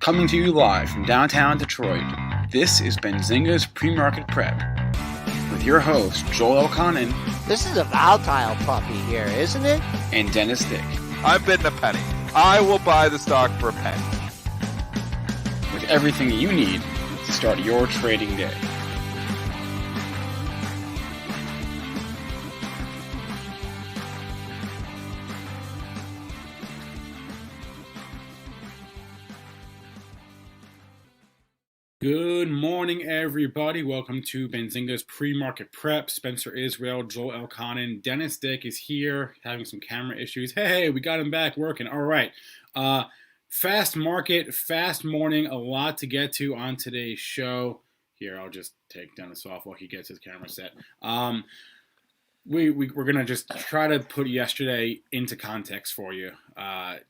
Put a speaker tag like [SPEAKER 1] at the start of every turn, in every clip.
[SPEAKER 1] Coming to you live from downtown Detroit, this is Benzinga's PreMarket Prep. With your host, Joel Elconin.
[SPEAKER 2] This is a volatile puppy here, isn't it?
[SPEAKER 1] And Dennis Dick.
[SPEAKER 3] I'm bidding a penny. I will buy the stock for a penny.
[SPEAKER 1] With everything you need to start your trading day. Good morning, everybody. Welcome to Benzinga's Pre-Market Prep. Spencer Israel, Joel Elconin, Dennis Dick is here, having some camera issues. Hey, we got him back working. All right. Fast market, fast morning. A lot to get to on today's show. Here, I'll just take Dennis off while he gets his camera set. We're gonna just try to put yesterday into context for you,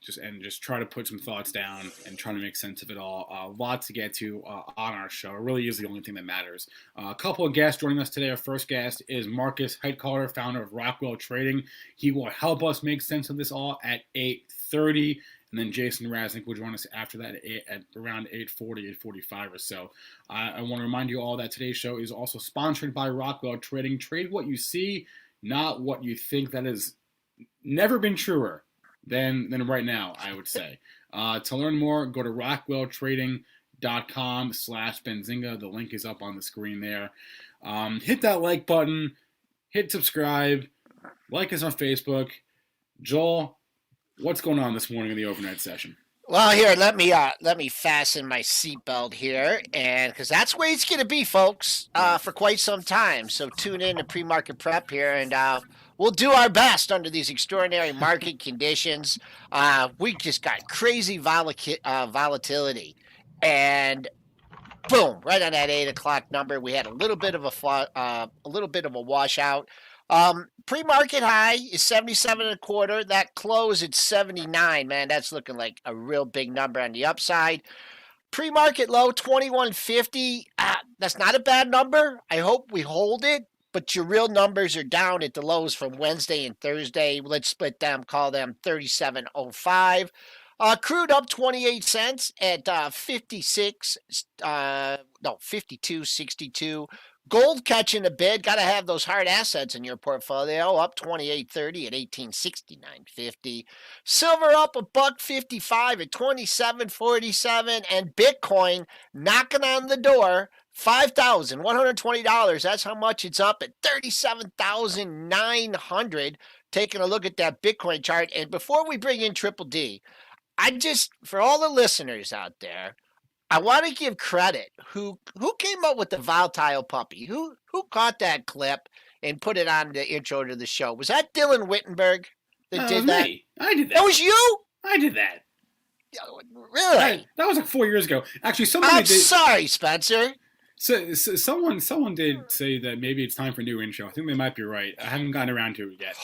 [SPEAKER 1] just try to put some thoughts down and try to make sense of it all. A lot to get to on our show. It really is the only thing that matters. A couple of guests joining us today. Our first guest is Markus, Heitkoetter, founder of Rockwell Trading. He will help us make sense of this all at 8:30. And then Jason Raznick will join us after that at around 8:40, 8:45 or so. I want to remind you all that today's show is also sponsored by Rockwell Trading. Trade what you see, not what you think. That has never been truer than right now, I would say. To learn more, go to rockwelltrading.com/Benzinga. The link is up on the screen there. Hit that like button. Hit subscribe. Like us on Facebook. Joel, what's going on this morning in the overnight session?
[SPEAKER 2] Well, here, let me fasten my seatbelt here, and because that's where it's going to be, folks, for quite some time. So tune in to Pre-Market Prep here, and we'll do our best under these extraordinary market conditions. We just got crazy volatility, and boom, right on that 8 o'clock number, we had a little bit of a washout. Pre-market high is 77.25. That close at 79, man. That's looking like a real big number on the upside. Pre-market low 21.50. That's not a bad number. I hope we hold it, but your real numbers are down at the lows from Wednesday and Thursday. Let's split them, call them 37.05. Crude up 28 cents at 52.62. Gold catching a bid. Got to have those hard assets in your portfolio. Up 28.30 at 1869.50. Silver up $1.55 at 27.47. And Bitcoin knocking on the door. $5,120. That's how much it's up at 37,900. Taking a look at that Bitcoin chart. And before we bring in Triple D, for all the listeners out there, I want to give credit who came up with the volatile puppy. Who caught that clip and put it on the intro to the show? Was that Dylan Wittenberg that did that?
[SPEAKER 1] Me. I did that.
[SPEAKER 2] That was you?
[SPEAKER 1] I did that.
[SPEAKER 2] Really?
[SPEAKER 1] That was like 4 years ago. Actually,
[SPEAKER 2] I'm sorry, Spencer.
[SPEAKER 1] So someone did say that maybe it's time for a new intro. I think they might be right. I haven't gotten around to it yet.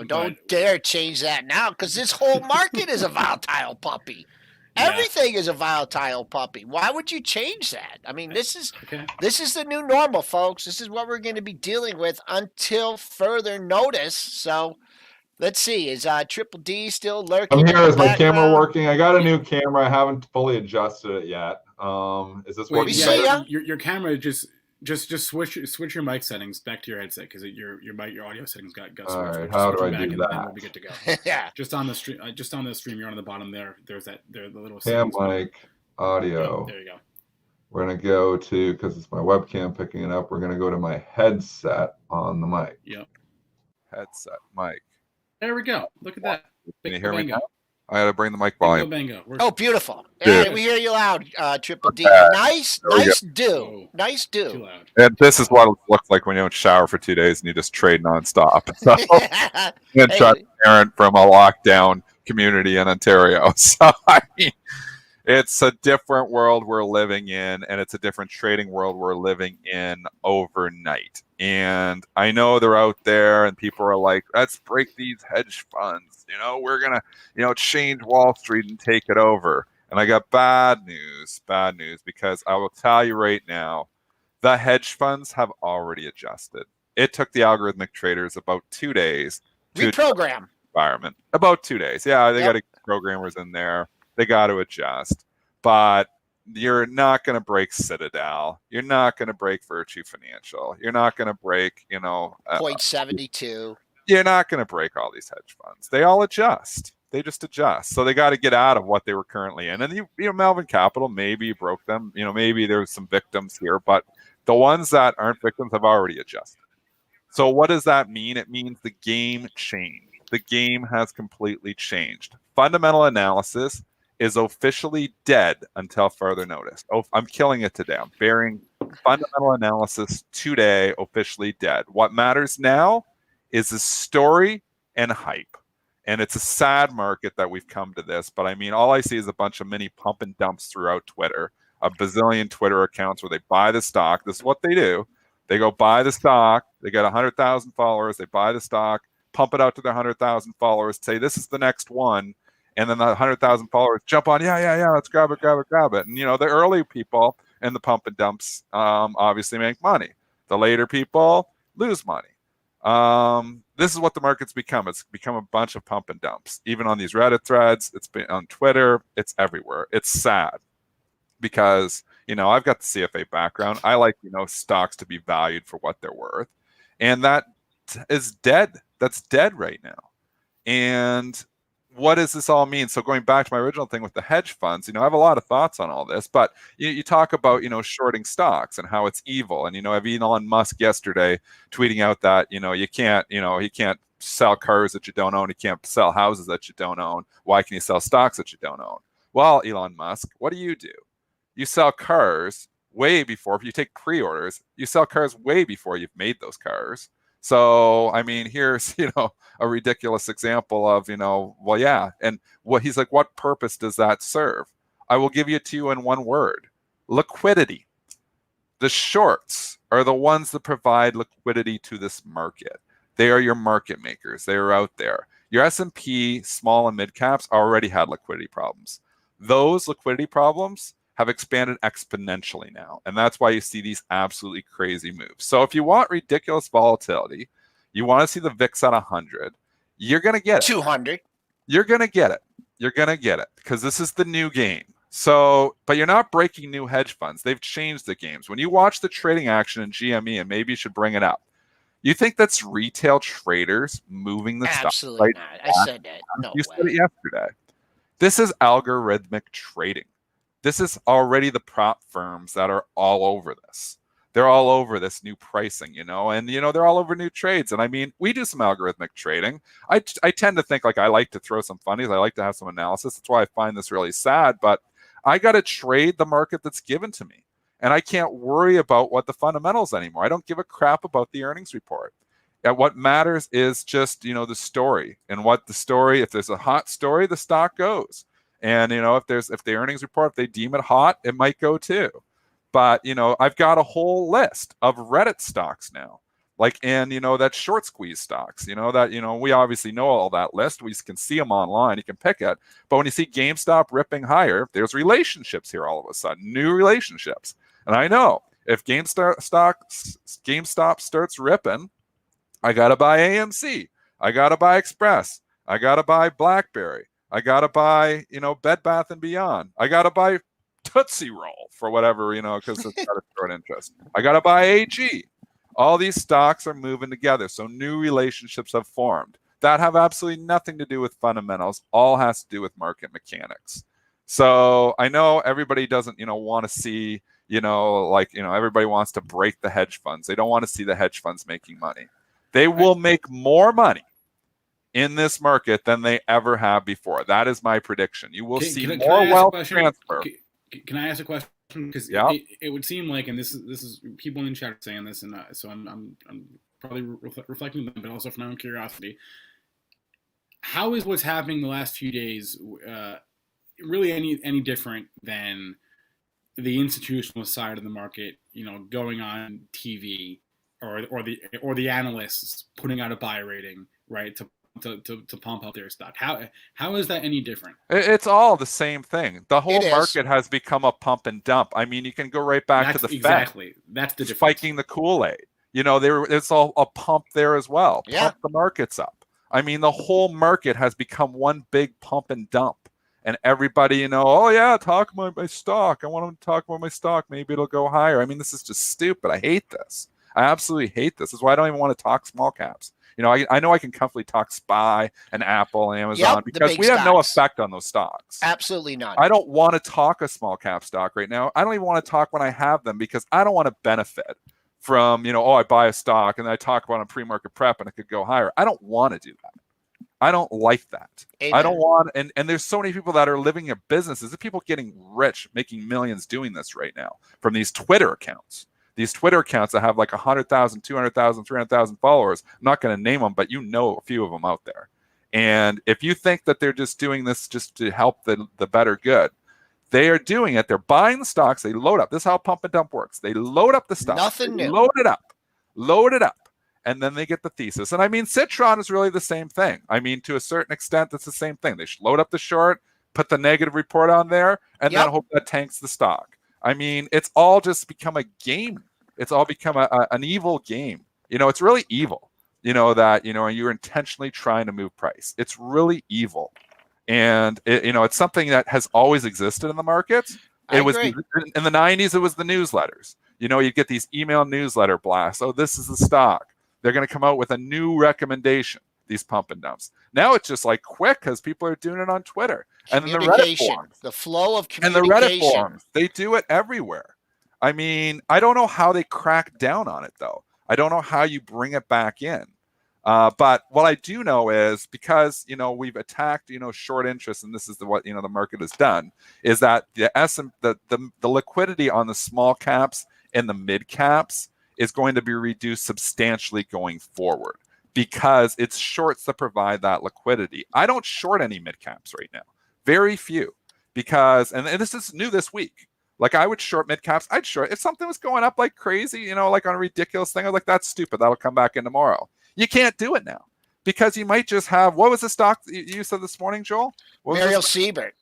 [SPEAKER 2] Don't dare change that now, because this whole market is a volatile puppy. Yeah. Everything is a volatile puppy. Why would you change that? I mean, this is the new normal, folks. This is what we're going to be dealing with until further notice. So let's see. Is Triple D still lurking?
[SPEAKER 3] I'm here. Is my camera working? I got a new camera. I haven't fully adjusted it yet. Is this working?
[SPEAKER 1] Yeah, your camera just switch your mic settings back to your headset, because your audio settings got switched.
[SPEAKER 3] All right, how do I do that?
[SPEAKER 1] We'll be good to go.
[SPEAKER 2] Yeah,
[SPEAKER 1] just on the stream, you're on the bottom there. There's the little
[SPEAKER 3] cam mic audio.
[SPEAKER 1] There you go.
[SPEAKER 3] We're gonna go to, because it's my webcam picking it up. We're gonna go to my headset on the mic.
[SPEAKER 1] Yep.
[SPEAKER 3] Headset mic.
[SPEAKER 1] There we go. Look at that.
[SPEAKER 3] Can you hear me now? I got to bring the mic volume.
[SPEAKER 2] Oh, beautiful. Hey, we hear you loud, Triple D. Nice do. Nice do.
[SPEAKER 1] Too loud.
[SPEAKER 3] And this is what it looks like when you don't shower for 2 days and you just trade nonstop. So, transparent from a lockdown community in Ontario. So, I mean, it's a different world we're living in, and it's a different trading world we're living in overnight. And I know they're out there, and people are like, let's break these hedge funds. We're going to, change Wall Street and take it over. And I got bad news, because I will tell you right now, the hedge funds have already adjusted. It took the algorithmic traders about 2 days to
[SPEAKER 2] reprogram
[SPEAKER 3] environment. About 2 days. Yeah, they got to get programmers in there. They got to adjust. but you're not going to break Citadel. You're not going to break Virtue Financial. You're not going to break,
[SPEAKER 2] 0.72.
[SPEAKER 3] You're not going to break all these hedge funds. They all adjust. They just adjust. So they got to get out of what they were currently in. And Melvin Capital, maybe you broke them. Maybe there's some victims here, but the ones that aren't victims have already adjusted. So what does that mean? It means the game changed. The game has completely changed. Fundamental analysis is officially dead until further notice. Oh, I'm killing it today. I'm burying fundamental analysis today, officially dead. What matters now is the story and hype. And it's a sad market that we've come to this. But I mean, all I see is a bunch of mini pump and dumps throughout Twitter, a bazillion Twitter accounts where they buy the stock. This is what they do. They go buy the stock. They get 100,000 followers. They buy the stock, pump it out to their 100,000 followers, say this is the next one. And then the 100,000 followers jump on, yeah, let's grab it. And, the early people and the pump and dumps obviously make money. The later people lose money. This is what the market's become. It's become a bunch of pump and dumps. Even on these Reddit threads, it's been on Twitter, it's everywhere. It's sad because, I've got the CFA background. I like, stocks to be valued for what they're worth. And that is dead. That's dead right now. And what does this all mean? So going back to my original thing with the hedge funds, I have a lot of thoughts on all this, but you talk about, shorting stocks and how it's evil. And, I have Elon Musk yesterday tweeting out that, you can't, he can't sell cars that you don't own. He can't sell houses that you don't own. Why can you sell stocks that you don't own? Well, Elon Musk, what do? You sell cars way before, if you take pre-orders, you sell cars way before you've made those cars. So, I mean, here's, a ridiculous example of, well, yeah. And he's like, what purpose does that serve? I will give it to you in one word: liquidity. The shorts are the ones that provide liquidity to this market. They are your market makers. They are out there. Your S&P small and mid caps already had liquidity problems. Those liquidity problems have expanded exponentially now. And that's why you see these absolutely crazy moves. So if you want ridiculous volatility, you want to see the VIX at 100, you're going to get it.
[SPEAKER 2] 200.
[SPEAKER 3] You're going to get it. You're going to get it because this is the new game. So, but you're not breaking new hedge funds. They've changed the games. When you watch the trading action in GME, and maybe you should bring it up, you think that's retail traders moving the stock?
[SPEAKER 2] Absolutely not. I said that. No
[SPEAKER 3] You
[SPEAKER 2] way.
[SPEAKER 3] said it yesterday. This is algorithmic trading. This is already the prop firms that are all over this. They're all over this new pricing, and, they're all over new trades. And I mean, we do some algorithmic trading. I tend to think like I like to throw some funnies. I like to have some analysis. That's why I find this really sad. But I got to trade the market that's given to me. And I can't worry about what the fundamentals anymore. I don't give a crap about the earnings report. And what matters is just, the story. And what the story, if there's a hot story, the stock goes. And, if the earnings report, if they deem it hot, it might go too. But, I've got a whole list of Reddit stocks now. That short squeeze stocks, we obviously know all that list. We can see them online. You can pick it. But when you see GameStop ripping higher, there's relationships here all of a sudden, new relationships. And I know if GameStop starts ripping, I got to buy AMC. I got to buy Express. I got to buy BlackBerry. I got to buy, Bed Bath & Beyond. I got to buy Tootsie Roll for whatever, because it's got a short interest. I got to buy AG. All these stocks are moving together. So new relationships have formed that have absolutely nothing to do with fundamentals. All has to do with market mechanics. So I know everybody doesn't, want to see, everybody wants to break the hedge funds. They don't want to see the hedge funds making money. They will make more money in this market than they ever have before. That is my prediction. You will see more wealth transfer.
[SPEAKER 1] Can I ask a question? Because it would seem like, and this is people in the chat are saying this, and so I'm probably reflecting on them, but also from my own curiosity. How is what's happening the last few days really any different than the institutional side of the market? Going on TV or the analysts putting out a buy rating, right, to pump up their stock. How is that any different?
[SPEAKER 3] It's all the same thing. The whole market has become a pump and dump. I mean, you can go right back to the
[SPEAKER 1] exactly. That's the difference.
[SPEAKER 3] Spiking the Kool-Aid. It's all a pump there as well.
[SPEAKER 2] Yeah.
[SPEAKER 3] Pump the markets up. I mean, the whole market has become one big pump and dump. and everybody, oh yeah, talk about my stock. I want them to talk about my stock. Maybe it'll go higher. I mean, this is just stupid. I hate this. I absolutely hate this. This is why I don't even want to talk small caps. I know I can comfortably talk SPY and Apple and Amazon because we have no effect on those stocks.
[SPEAKER 2] Absolutely none.
[SPEAKER 3] I don't want to talk a small cap stock right now. I don't even want to talk when I have them because I don't want to benefit from, I buy a stock and then I talk about on pre-market prep and it could go higher. I don't want to do that. I don't like that.
[SPEAKER 2] Amen.
[SPEAKER 3] I don't want, and there's so many people that are living their businesses. There's people getting rich, making millions doing this right now from these Twitter accounts. These Twitter accounts that have like 100,000, 200,000, 300,000 followers. I'm not going to name them, but a few of them out there. And if you think that they're just doing this just to help the better good, they are doing it. They're buying the stocks. They load up. This is how pump and dump works. They load up the stock.
[SPEAKER 2] Nothing new.
[SPEAKER 3] Load it up. And then they get the thesis. And I mean, Citron is really the same thing. I mean, to a certain extent, that's the same thing. They load up the short, put the negative report on there, and then hope that tanks the stock. I mean, it's all just become a game. It's all become an evil game. It's really evil, that, and you're intentionally trying to move price. It's really evil. And, it's something that has always existed in the markets. It was in the 90s, it was the newsletters. You get these email newsletter blasts. Oh, this is the stock. They're going to come out with a new recommendation, these pump and dumps. Now it's just like quick because people are doing it on Twitter. And then the Reddit forums.
[SPEAKER 2] The flow of communication.
[SPEAKER 3] And the Reddit forums. They do it everywhere. I mean, I don't know how they crack down on it, though. I don't know how you bring it back in. But what I do know is because, we've attacked, short interest, and this is what, the market has done, is that the liquidity on the small caps and the mid caps is going to be reduced substantially going forward because it's shorts that provide that liquidity. I don't short any mid caps right now. Very few. Because, and this is new this week. Like I would short mid caps. I'd short if something was going up like crazy, like on a ridiculous thing. I was like, that's stupid. That'll come back in tomorrow. You can't do it now because you might just have, what was the stock you said this morning, Joel?
[SPEAKER 2] Mariel Siebert.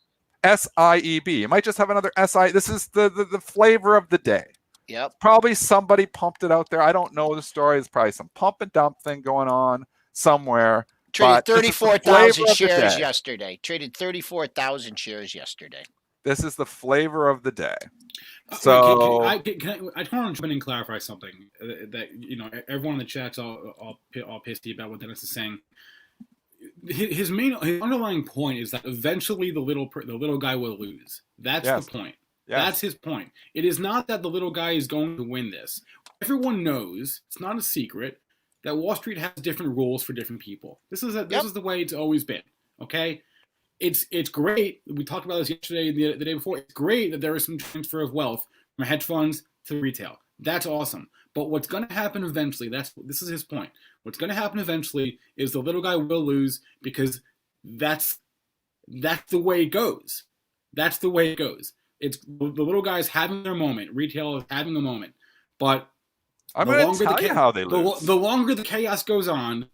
[SPEAKER 3] SIEB. You might just have another SI. This is the flavor of the day.
[SPEAKER 2] Yep.
[SPEAKER 3] Probably somebody pumped it out there. I don't know the story. There's probably some pump and dump thing going on somewhere.
[SPEAKER 2] Traded 34,000 shares yesterday. Traded 34,000 shares yesterday.
[SPEAKER 3] This is the flavor of the day.
[SPEAKER 1] So I just want to jump in and clarify something that everyone in the chat's all pissy about what Dennis is saying. His underlying point is that eventually the little guy will lose. That's the point. Yes. That's his point. It is not that the little guy is going to win this. Everyone knows, it's not a secret, that Wall Street has different rules for different people. This is the way it's always been. Okay? It's great. We talked about this yesterday, the day before. It's great that there is some transfer of wealth from hedge funds to retail. That's awesome. But what's going to happen eventually, this is his point. What's going to happen eventually is the little guy will lose because that's the way it goes. That's the way it goes. It's the little guys having their moment. Retail is having a moment. But
[SPEAKER 3] I'm going to tell you how they lose.
[SPEAKER 1] The longer the chaos goes on,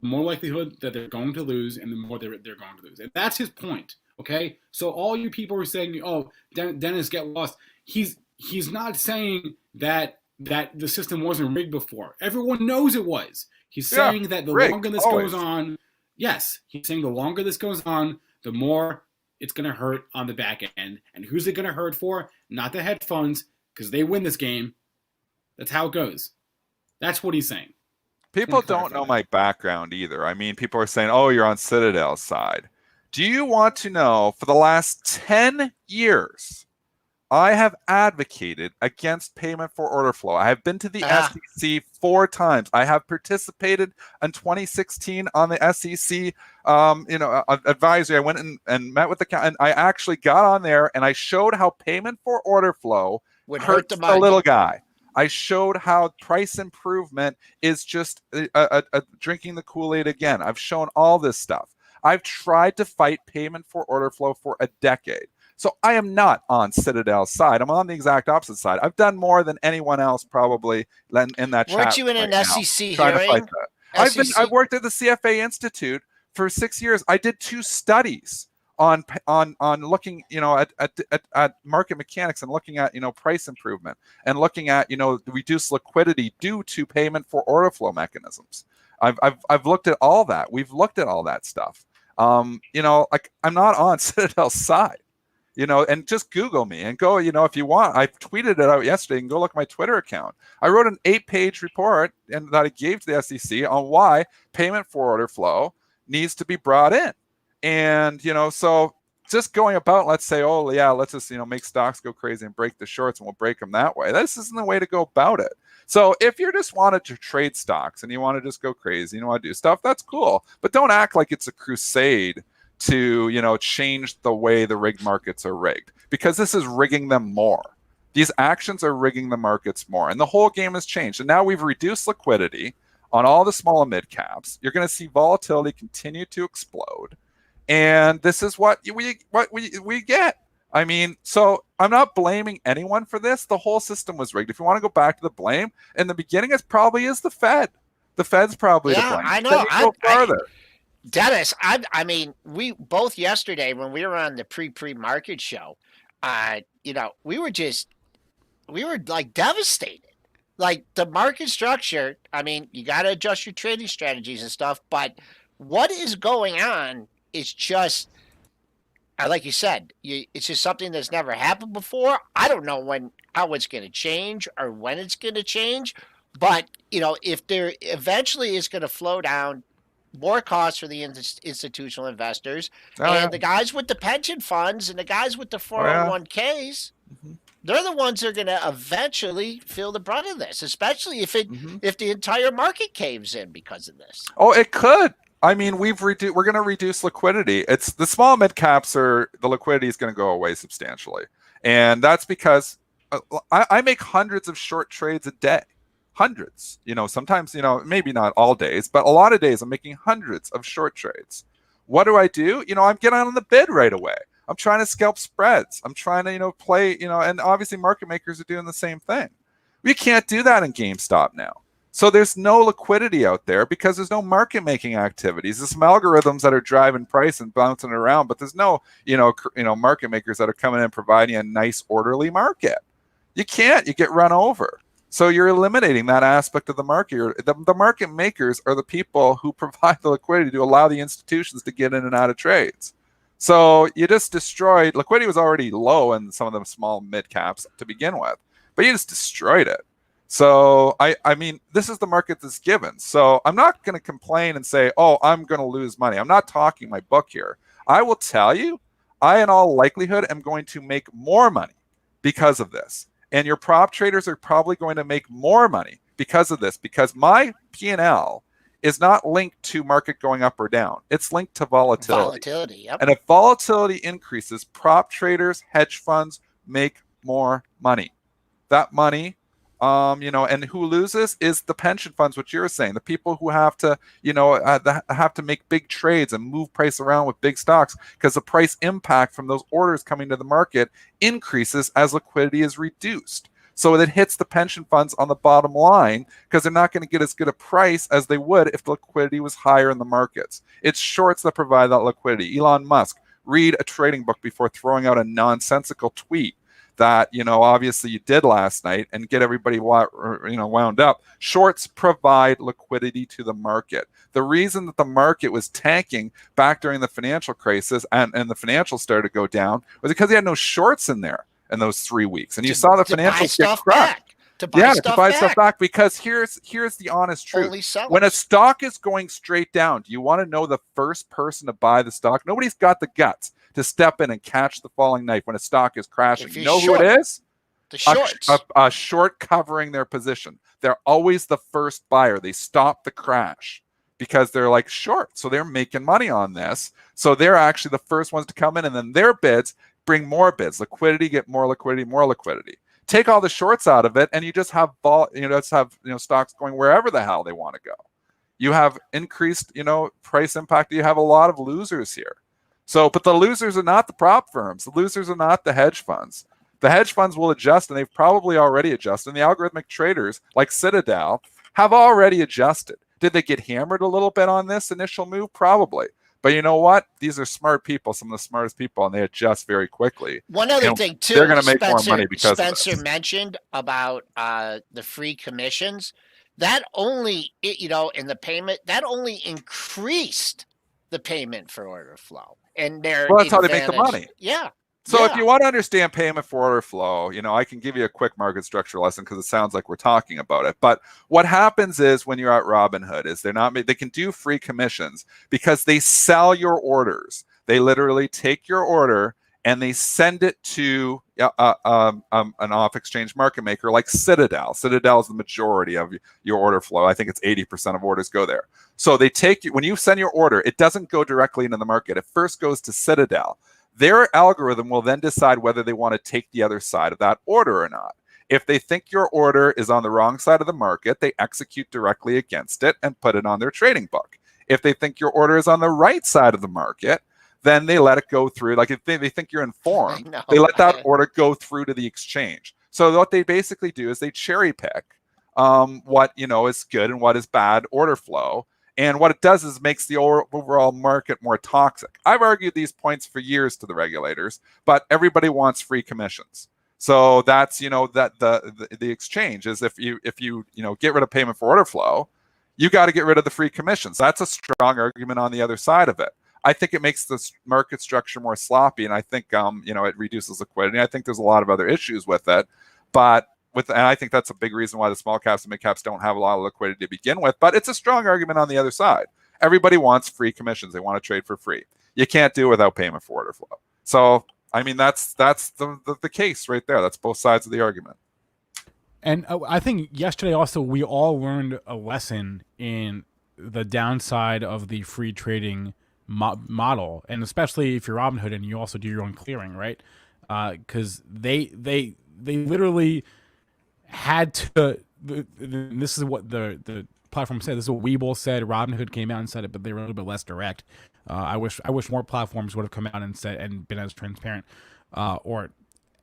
[SPEAKER 1] the more likelihood that they're going to lose and the more they're going to lose. And that's his point, okay? So all you people are saying, oh, Dennis, get lost. He's not saying that the system wasn't rigged before. Everyone knows it was. He's saying that the longer this goes on, yes, he's saying the longer this goes on, the more it's going to hurt on the back end. And who's it going to hurt for? Not the hedge funds, because they win this game. That's how it goes. That's what he's saying.
[SPEAKER 3] People don't know my background either. I mean, people are saying, oh, you're on Citadel's side. Do you want to know, for the last 10 years, I have advocated against payment for order flow. I have been to the SEC 4 times. I have participated in 2016 on the SEC advisory. I went and met with and I actually got on there and I showed how payment for order flow would hurt the little guy. I showed how price improvement is just drinking the Kool-Aid again. I've shown all this stuff. I've tried to fight payment for order flow for a decade. So I am not on Citadel's side. I'm on the exact opposite side. I've done more than anyone else probably in that chat.
[SPEAKER 2] Weren't you in an SEC hearing?
[SPEAKER 3] I've worked at the CFA Institute for 6 years. I did 2 studies on looking, at market mechanics and looking at, price improvement and looking at, reduced liquidity due to payment for order flow mechanisms. I've looked at all that. We've looked at all that stuff. Like I'm not on Citadel's side. And just Google me and go, if you want. I tweeted it out yesterday. And go look at my Twitter account. I wrote an 8-page report and that I gave to the SEC on why payment for order flow needs to be brought in. And, so just going about, let's say, oh, yeah, let's just, make stocks go crazy and break the shorts and we'll break them that way. This isn't the way to go about it. So if you just wanted to trade stocks and you want to just go crazy, you want to do stuff, that's cool. But don't act like it's a crusade to change the way the rigged markets are rigged, because this is rigging them more. These actions are rigging the markets more, and the whole game has changed. And now we've reduced liquidity on all the small and mid caps. You're going to see volatility continue to explode, and this is what we get. I mean, so I'm not blaming anyone for this. The whole system was rigged. If you want to go back to the blame, in the beginning, it probably is the Fed. The Fed's probably to blame.
[SPEAKER 2] I know.
[SPEAKER 3] Go farther.
[SPEAKER 2] Dennis, I mean, we both yesterday when we were on the pre-market show, we were like devastated. Like the market structure, I mean, you got to adjust your trading strategies and stuff, but what is going on is just, like you said, it's just something that's never happened before. I don't know how it's going to change or when it's going to change, but, if there eventually is going to flow down more costs for the institutional investors the guys with the pension funds and the guys with the 401ks, they're the ones that are going to eventually feel the brunt of this, especially if the entire market caves in because of this.
[SPEAKER 3] Oh, it could. I mean, we're going to reduce liquidity. It's the small mid caps the liquidity is going to go away substantially. And that's because I make hundreds of short trades a day. Hundreds, sometimes, maybe not all days, but a lot of days I'm making hundreds of short trades. What do? I'm getting on the bid right away. I'm trying to scalp spreads. I'm trying to, play, and obviously market makers are doing the same thing. We can't do that in GameStop now. So there's no liquidity out there because there's no market making activities. There's some algorithms that are driving price and bouncing it around, but there's no, market makers that are coming in and providing a nice orderly market. You can't, you get run over. So you're eliminating that aspect of the market. The market makers are the people who provide the liquidity to allow the institutions to get in and out of trades. So you just destroyed, liquidity was already low in some of the small mid caps to begin with, but you just destroyed it. So I mean, this is the market that's given. So I'm not going to complain and say, oh, I'm going to lose money. I'm not talking my book here. I will tell you, I in all likelihood am going to make more money because of this. And your prop traders are probably going to make more money because of this, because my P&L is not linked to market going up or down. It's linked to volatility.
[SPEAKER 2] Yep.
[SPEAKER 3] And if volatility increases, prop traders, hedge funds make more money. That money, and who loses is the pension funds, which you're saying, the people who have to, have to make big trades and move price around with big stocks because the price impact from those orders coming to the market increases as liquidity is reduced. So it hits the pension funds on the bottom line because they're not going to get as good a price as they would if the liquidity was higher in the markets. It's shorts that provide that liquidity. Elon Musk, read a trading book before throwing out a nonsensical tweet that, obviously you did last night and get everybody, wound up. Shorts provide liquidity to the market. The reason that the market was tanking back during the financial crisis and the financials started to go down was because he had no shorts in there in those 3 weeks. And you saw the financials get crushed.
[SPEAKER 2] To buy stuff back.
[SPEAKER 3] Because here's the honest truth. When a stock is going straight down, do you want to know the first person to buy the stock? Nobody's got the guts to step in and catch the falling knife when a stock is crashing. You know who it is?
[SPEAKER 2] The shorts.
[SPEAKER 3] A short covering their position. They're always the first buyer. They stop the crash because they're like short. So they're making money on this. So they're actually the first ones to come in, and then their bids bring more bids. Liquidity, get more liquidity, more liquidity. Take all the shorts out of it, and you just have stocks going wherever the hell they want to go. You have increased, price impact. You have a lot of losers here. So, but the losers are not the prop firms. The losers are not the hedge funds. The hedge funds will adjust, and they've probably already adjusted. And the algorithmic traders, like Citadel, have already adjusted. Did they get hammered a little bit on this initial move? Probably. But you know what? These are smart people, some of the smartest people, and they adjust very quickly.
[SPEAKER 2] One other thing, too,
[SPEAKER 3] they're going to make more money because
[SPEAKER 2] Spencer mentioned about the free commissions. That only, in the payment, that only increased the payment for order flow and their
[SPEAKER 3] Well, that's how they make the money.
[SPEAKER 2] Yeah.
[SPEAKER 3] So if you want to understand payment for order flow, I can give you a quick market structure lesson because it sounds like we're talking about it. But what happens is when you're at Robinhood is they can do free commissions because they sell your orders. They literally take your order and they send it to an off-exchange market maker like Citadel. Citadel is the majority of your order flow. I think it's 80% of orders go there. So they take you when you send your order, it doesn't go directly into the market. It first goes to Citadel. Their algorithm will then decide whether they want to take the other side of that order or not. If they think your order is on the wrong side of the market, they execute directly against it and put it on their trading book. If they think your order is on the right side of the market, then they let it go through. Like if they think you're informed, they let that order go through to the exchange. So what they basically do is they cherry pick what is good and what is bad order flow. And what it does is makes the overall market more toxic. I've argued these points for years to the regulators, but everybody wants free commissions. So that's that the exchange is if you get rid of payment for order flow, you got to get rid of the free commissions. That's a strong argument on the other side of it. I think it makes the market structure more sloppy, and I think it reduces liquidity. I think there's a lot of other issues with it, and I think that's a big reason why the small caps and mid caps don't have a lot of liquidity to begin with. But it's a strong argument on the other side. Everybody wants free commissions. They want to trade for free. You can't do it without payment for order flow. So I mean that's the case right there. That's both sides of the argument.
[SPEAKER 1] And I think yesterday also we all learned a lesson in the downside of the free trading model, and especially if you're Robinhood and you also do your own clearing, right? Because they literally had to. This is what the platform said. This is what Webull said. Robinhood came out and said it, but they were a little bit less direct. I wish more platforms would have come out and said and been as transparent, or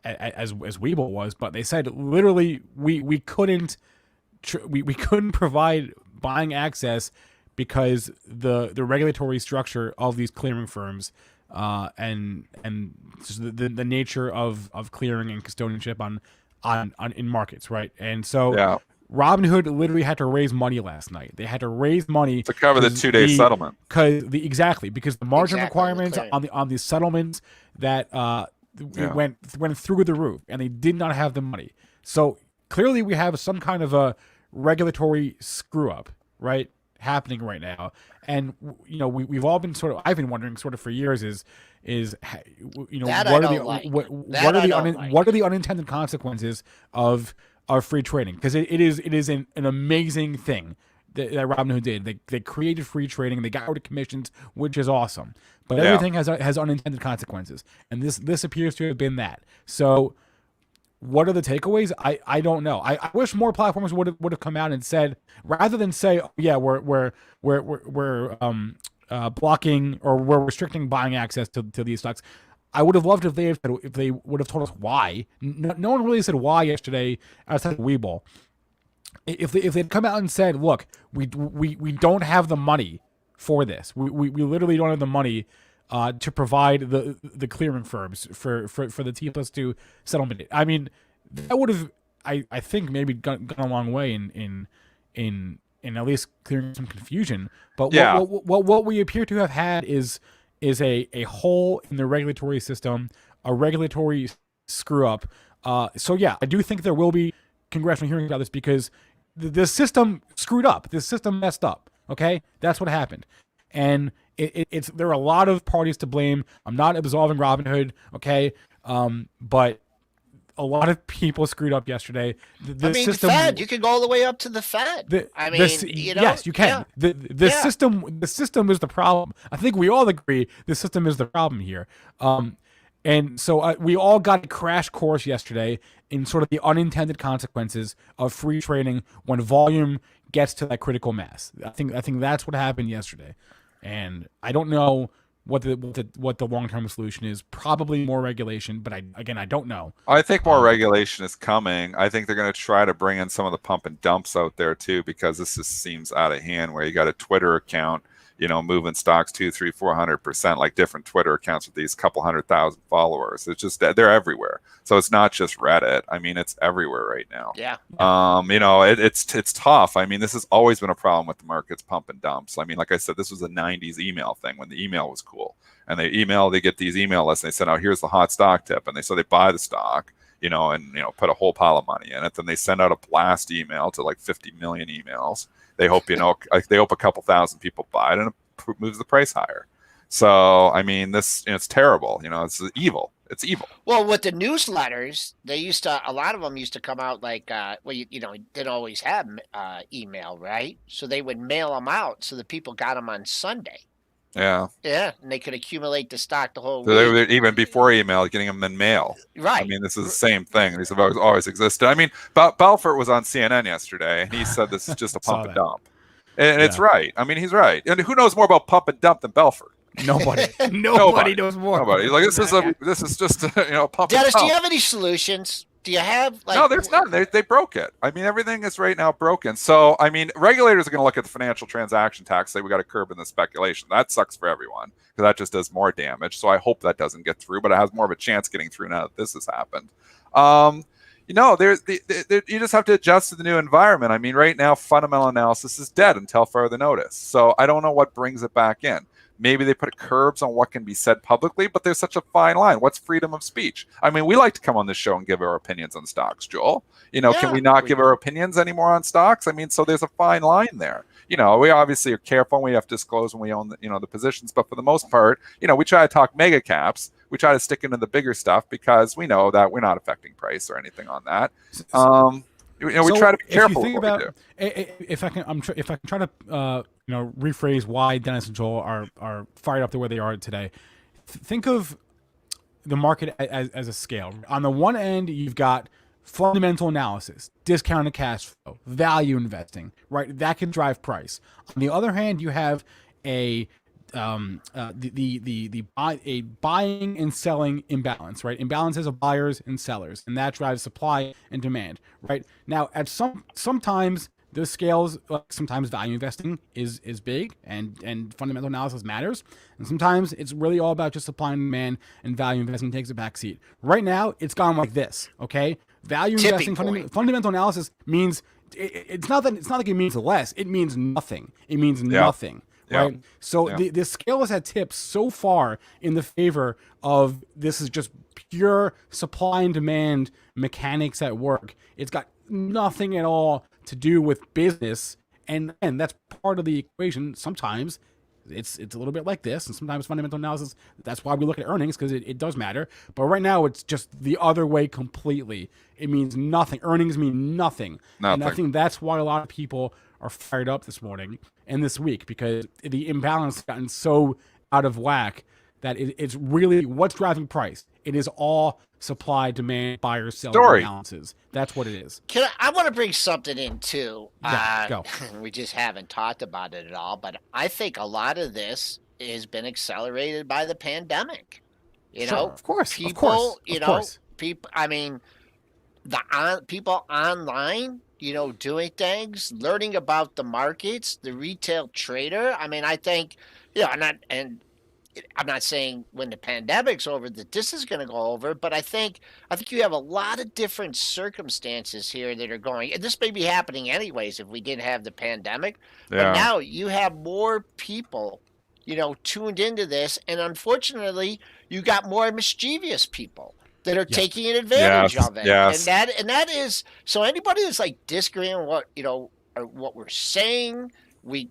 [SPEAKER 1] as Webull was. But they said literally we couldn't provide buying access because the regulatory structure of these clearing firms and just the nature of clearing and custodianship on in markets, right? And so Robinhood literally had to raise money last night. They had to raise money
[SPEAKER 3] to cover the 2-day settlement
[SPEAKER 1] because the margin requirements on the settlements that went through the roof, and they did not have the money. So clearly we have some kind of a regulatory screw up, right, happening right now. And we've all been I've been wondering for years what are the unintended consequences of free trading? Because it is an amazing thing that Robinhood did. They created free trading. They got rid of commissions, which is awesome. But everything has unintended consequences, and this appears to have been that. So what are the takeaways? I don't know. I wish more platforms would have come out and said, rather than say, we're blocking or we're restricting buying access to these stocks. I would have loved if they would have told us why. No one really said why yesterday outside of Webull. If they'd come out and said, look, we don't have the money for this. We literally don't have the money to provide the clearing firms for the T+2 settlement. I mean, that would have I think maybe gone a long way in at least clearing some confusion. But what we appear to have had is a hole in the regulatory system, a regulatory screw up. So I do think there will be congressional hearings about this because the system screwed up. The system messed up. Okay, that's what happened, and there are a lot of parties to blame. I'm not absolving Robinhood, okay, but a lot of people screwed up yesterday. The
[SPEAKER 2] Fed. You can go all the way up to the Fed.
[SPEAKER 1] Yes, you can.
[SPEAKER 2] Yeah.
[SPEAKER 1] The system is the problem. I think we all agree the system is the problem here. And so we all got a crash course yesterday in sort of the unintended consequences of free trading when volume gets to that critical mass. I think that's what happened yesterday, and I don't know what the long-term solution is. Probably more regulation, but I don't know.
[SPEAKER 3] I think more regulation is coming. I think they're going to try to bring in some of the pump and dumps out there too, because this just seems out of hand. Where you got a Twitter account, moving stocks 200, 300, 400%, like different Twitter accounts with these couple 100,000 followers. It's just that they're everywhere. So it's not just Reddit. I mean, it's everywhere right now.
[SPEAKER 2] Yeah.
[SPEAKER 3] It's tough. I mean, this has always been a problem with the markets pump and dumps. I mean, like I said, this was a 90s email thing when the email was cool. And they get these email lists and they said, oh, here's the hot stock tip. And they buy the stock, and put a whole pile of money in it. Then they send out a blast email to like 50 million emails. They hope, they hope a couple thousand people buy it and it moves the price higher. So, I mean, this, it's terrible. It's evil. It's evil.
[SPEAKER 2] Well, with the newsletters, a lot of them used to come out like, didn't always have email, right? So they would mail them out so the people got them on Sunday.
[SPEAKER 3] Yeah.
[SPEAKER 2] Yeah, and they could accumulate the stock the whole
[SPEAKER 3] So
[SPEAKER 2] week.
[SPEAKER 3] they were, even before email, getting them in mail.
[SPEAKER 2] Right.
[SPEAKER 3] I mean, this is the same thing. These have always existed. I mean, Belfort was on CNN yesterday, and he said this is just a pump and dump. And it's right. I mean, he's right. And who knows more about pump and dump than Belfort?
[SPEAKER 1] Nobody. Nobody knows more.
[SPEAKER 3] Nobody. Like this is just pump
[SPEAKER 2] Dennis,
[SPEAKER 3] and dump.
[SPEAKER 2] do you have any solutions? Do you have
[SPEAKER 3] No, there's none. They broke it. I mean, everything is right now broken. So, I mean, regulators are going to look at the financial transaction tax, say we got to curb in the speculation. That sucks for everyone because that just does more damage. So I hope that doesn't get through, but it has more of a chance getting through now that this has happened. You just have to adjust to the new environment. I mean, right now, fundamental analysis is dead until further notice. So I don't know what brings it back in. Maybe they put curbs on what can be said publicly, but there's such a fine line. What's freedom of speech? I mean, we like to come on this show and give our opinions on stocks, Joel. Can we not give our opinions anymore on stocks? I mean, so there's a fine line there. We obviously are careful and we have to disclose when we own the positions, but for the most part, we try to talk mega caps. We try to stick into the bigger stuff because we know that we're not affecting price or anything on that. We try to be careful with what we do.
[SPEAKER 1] If I can try to rephrase why Dennis and Joel are fired up the way they are today. Think of the market as a scale. On the one end, you've got fundamental analysis, discounted cash flow, value investing, right? That can drive price. On the other hand, you have a buying and selling imbalance, right? Imbalances of buyers and sellers, and that drives supply and demand, right? Now, at sometimes the scales, sometimes value investing is big and fundamental analysis matters, and sometimes it's really all about just supply and demand, and value investing takes a back seat. Right now, it's gone like this, okay? Value investing, fundamental analysis means it's not like it means less. It means nothing. It means nothing. Right.
[SPEAKER 3] Yeah.
[SPEAKER 1] So the scale has had tips so far in the favor of this is just pure supply and demand mechanics at work. It's got nothing at all to do with business, and that's part of the equation. Sometimes it's a little bit like this, and sometimes fundamental analysis. That's why we look at earnings, because it does matter. But right now, it's just the other way completely. It means nothing. Earnings mean nothing. And I think that's why a lot of people are fired up this morning and this week, because the imbalance has gotten so out of whack that it's really what's driving price. It is all supply, demand, buyers, sellers, balances. That's what it is.
[SPEAKER 2] I want to bring something in too.
[SPEAKER 1] Go.
[SPEAKER 2] We just haven't talked about it at all, but I think a lot of this has been accelerated by the pandemic.
[SPEAKER 1] Of course,
[SPEAKER 2] people. I mean, people online. Doing things, learning about the markets, the retail trader. I mean, I think, I'm not saying when the pandemic's over that this is going to go over, but I think you have a lot of different circumstances here that are going, and this may be happening anyways if we didn't have the pandemic, but now you have more people, tuned into this, and unfortunately, you got more mischievous people that are taking advantage of it.
[SPEAKER 3] Yes.
[SPEAKER 2] And that is, so anybody that's like disagreeing what, or what we're saying, we're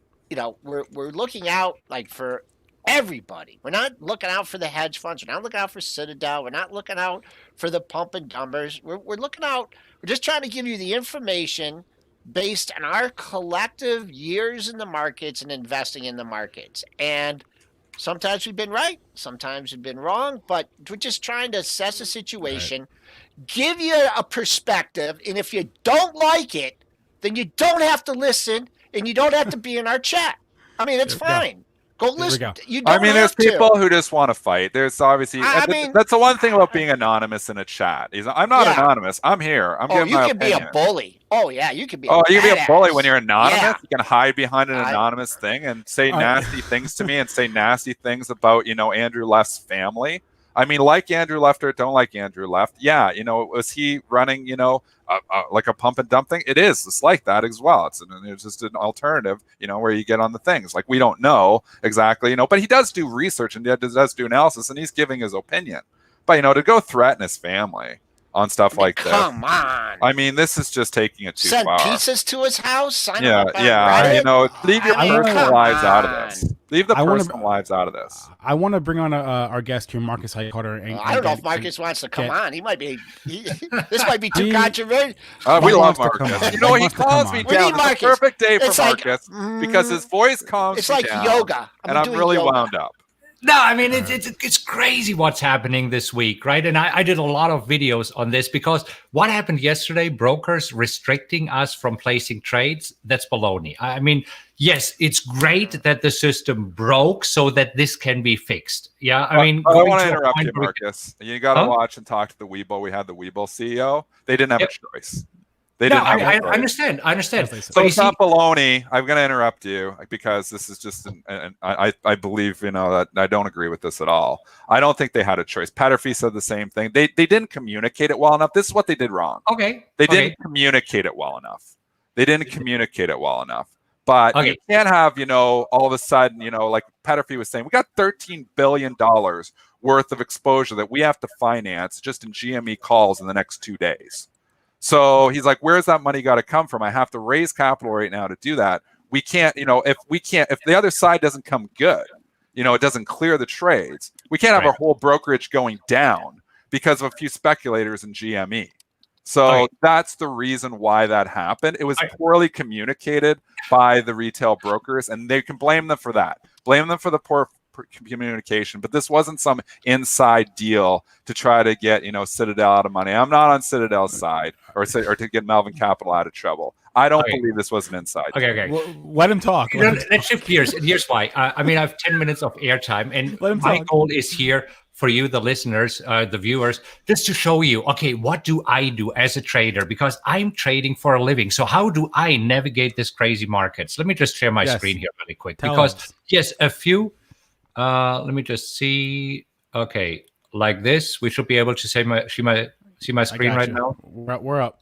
[SPEAKER 2] looking out like for everybody. We're not looking out for the hedge funds. We're not looking out for Citadel. We're not looking out for the pump and dumpers. We're looking out. We're just trying to give you the information based on our collective years in the markets and investing in the markets. And sometimes we've been right, sometimes we've been wrong, but we're just trying to assess the situation, give you a perspective, and if you don't like it, then you don't have to listen, and you don't have to be in our chat. I mean, it's fine. Go
[SPEAKER 1] we
[SPEAKER 2] listen.
[SPEAKER 1] go.
[SPEAKER 2] You don't
[SPEAKER 3] I mean, there's
[SPEAKER 2] have to.
[SPEAKER 3] people who just want to fight. There's obviously that's the one thing about being anonymous in a chat. I'm not anonymous. I'm here. I'm giving my opinion.
[SPEAKER 2] You can be a bully. Oh yeah, you can be.
[SPEAKER 3] Oh, you can
[SPEAKER 2] badass.
[SPEAKER 3] be a bully when you're anonymous.
[SPEAKER 2] Yeah.
[SPEAKER 3] You can hide behind an anonymous thing and say nasty things to me and say nasty things about Andrew Left's family. I mean, like Andrew Left or don't like Andrew Left. Yeah, was he running like a pump and dump thing? It is. It's like that as well. It's just an alternative, where you get on the things. Like, we don't know exactly, but he does do research and does do analysis, and he's giving his opinion. But, to go threaten his family on stuff like this.
[SPEAKER 2] Come on.
[SPEAKER 3] I mean, this is just taking it too far.
[SPEAKER 2] Send pizzas to his house? Sign
[SPEAKER 3] yeah. Leave your personal lives out of this. Leave the personal lives out of this.
[SPEAKER 1] I want to bring on our guest here, Markus Heitkoetter.
[SPEAKER 2] I don't know if Markus wants to come on. He might be. This might be too controversial.
[SPEAKER 3] We love Markus. He calms me down. It's a perfect day for Markus because his voice calms me down.
[SPEAKER 2] It's like yoga.
[SPEAKER 3] And I'm really wound up.
[SPEAKER 4] No, I mean, it's crazy what's happening this week, right? And I did a lot of videos on this because what happened yesterday, brokers restricting us from placing trades, that's baloney. I mean, yes, it's great that the system broke so that this can be fixed. Yeah, I mean,
[SPEAKER 3] I want to interrupt you, Markus. You got to watch and talk to the Webull. We had the Webull CEO. They didn't have a choice.
[SPEAKER 4] I understand.
[SPEAKER 3] So it's not baloney. I'm going to interrupt you because this is just, I believe, that I don't agree with this at all. I don't think they had a choice. Patterfee said the same thing. They didn't communicate it well enough. This is what they did wrong.
[SPEAKER 4] Okay.
[SPEAKER 3] They didn't communicate it well enough. But you can't have, all of a sudden, like Patterfee was saying, we got $13 billion worth of exposure that we have to finance just in GME calls in the next 2 days. So he's like, where's that money got to come from? I have to raise capital right now to do that. We can't, if the other side doesn't come good, it doesn't clear the trades. We can't have our whole brokerage going down because of a few speculators in GME. So that's the reason why that happened. It was poorly communicated by the retail brokers, and they can blame them for that. Blame them for the poor communication, but this wasn't some inside deal to try to get Citadel out of money. I'm not on Citadel's side or to get Melvin Capital out of trouble. I don't believe this was an inside deal.
[SPEAKER 4] Okay.
[SPEAKER 1] Well, let him talk.
[SPEAKER 4] Let's shift gears. And here's why. I mean, I have 10 minutes of airtime, and my goal is here for you, the listeners, the viewers, just to show you, okay, what do I do as a trader? Because I'm trading for a living. So how do I navigate this crazy markets? Let me just share my screen here really quick. Yes, a few. Let me just see. Okay, like this, we should be able to see my screen right now.
[SPEAKER 1] We're up.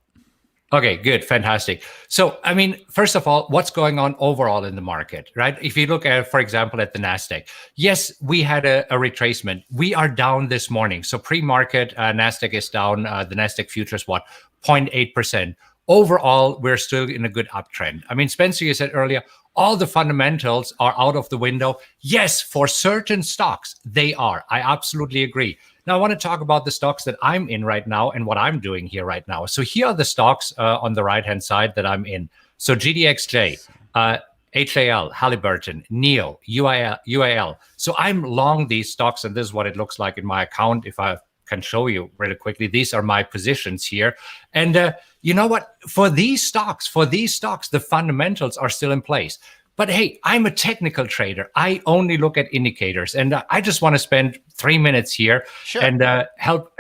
[SPEAKER 4] Okay, good, fantastic. So, I mean, first of all, what's going on overall in the market, right? If you look at, for example, at the Nasdaq, yes, we had a retracement. We are down this morning. So pre-market, Nasdaq is down. The Nasdaq futures, 0.8%. Overall, we're still in a good uptrend. I mean, Spencer, you said earlier, all the fundamentals are out of the window. Yes, for certain stocks, they are. I absolutely agree. Now, I want to talk about the stocks that I'm in right now and what I'm doing here right now. So here are the stocks on the right-hand side that I'm in. So GDXJ, HAL, Halliburton, NEO, UAL. So I'm long these stocks, and this is what it looks like in my account. If I can show you really quickly, these are my positions here. And you know what? For these stocks, the fundamentals are still in place. But hey, I'm a technical trader. I only look at indicators, and I just want to spend 3 minutes here and help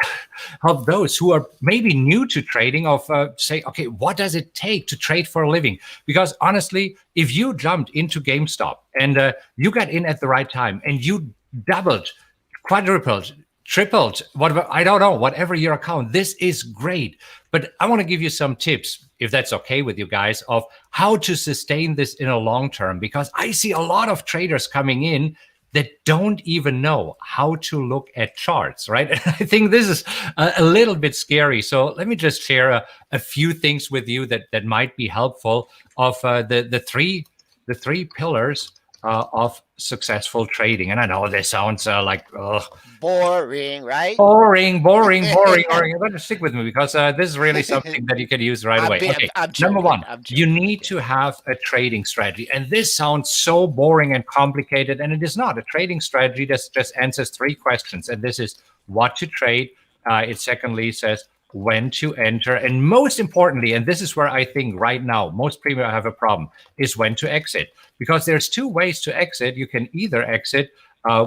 [SPEAKER 4] those who are maybe new to trading of say, okay, what does it take to trade for a living? Because honestly, if you jumped into GameStop and you got in at the right time and you doubled, quadrupled, tripled, whatever, I don't know, whatever your account, this is great. But I want to give you some tips, if that's okay with you guys, of how to sustain this in a long term, because I see a lot of traders coming in that don't even know how to look at charts, right? And I think this is a little bit scary. So let me just share a few things with you that might be helpful of the three pillars of successful trading. And I know this sounds like
[SPEAKER 2] boring, right?
[SPEAKER 4] Boring. But stick with me, because this is really something that you can use right away. Okay, number one, you need to have a trading strategy. And this sounds so boring and complicated, and it is not. A trading strategy just answers 3 questions. And this is what to trade. It secondly says when to enter, and most importantly, and this is where I think right now most premium have a problem, is when to exit. Because there's two ways to exit. You can either exit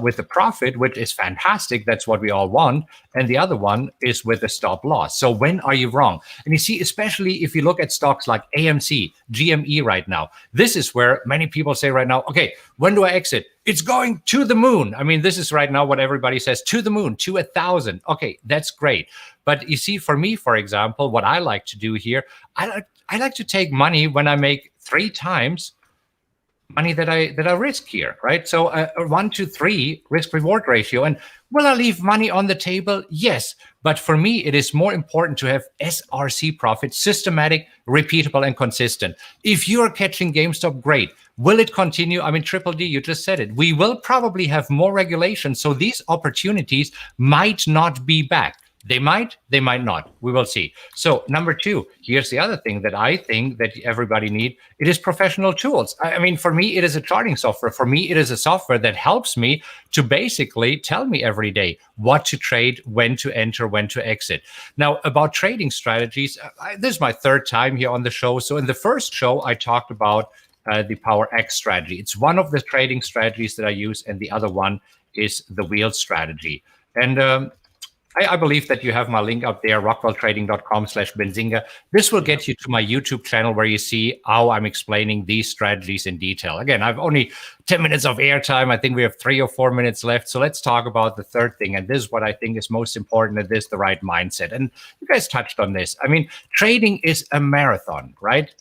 [SPEAKER 4] with a profit, which is fantastic. That's what we all want. And the other one is with a stop loss. So when are you wrong? And you see, especially if you look at stocks like AMC, GME right now, this is where many people say right now, okay, when do I exit? It's going to the moon. I mean, this is right now what everybody says, to the moon, to 1,000. Okay, that's great. But you see, for me, for example, what I like to do here, I like to take money when I make 3 times money that I risk here, right? So a 1 to 3 risk reward ratio. And will I leave money on the table? Yes. But for me, it is more important to have SRC profits, systematic, repeatable, and consistent. If you're catching GameStop, great. Will it continue? I mean, Triple D, you just said it. We will probably have more regulation. So these opportunities might not be back. They might not. We will see. So number 2, here's the other thing that I think that everybody need. It is professional tools. I mean, for me, it is a charting software. For me, it is a software that helps me to basically tell me every day what to trade, when to enter, when to exit. Now, about trading strategies, this is my 3rd time here on the show. So in the first show, I talked about the Power X strategy. It's one of the trading strategies that I use, and the other one is the wheel strategy. And I believe that you have my link up there, rockwelltrading.com/Benzinga. This will get you to my YouTube channel where you see how I'm explaining these strategies in detail. Again, I've only 10 minutes of airtime. I think we have 3 or 4 minutes left. So let's talk about the third thing. And this is what I think is most important, and this is the right mindset. And you guys touched on this. I mean, trading is a marathon, right?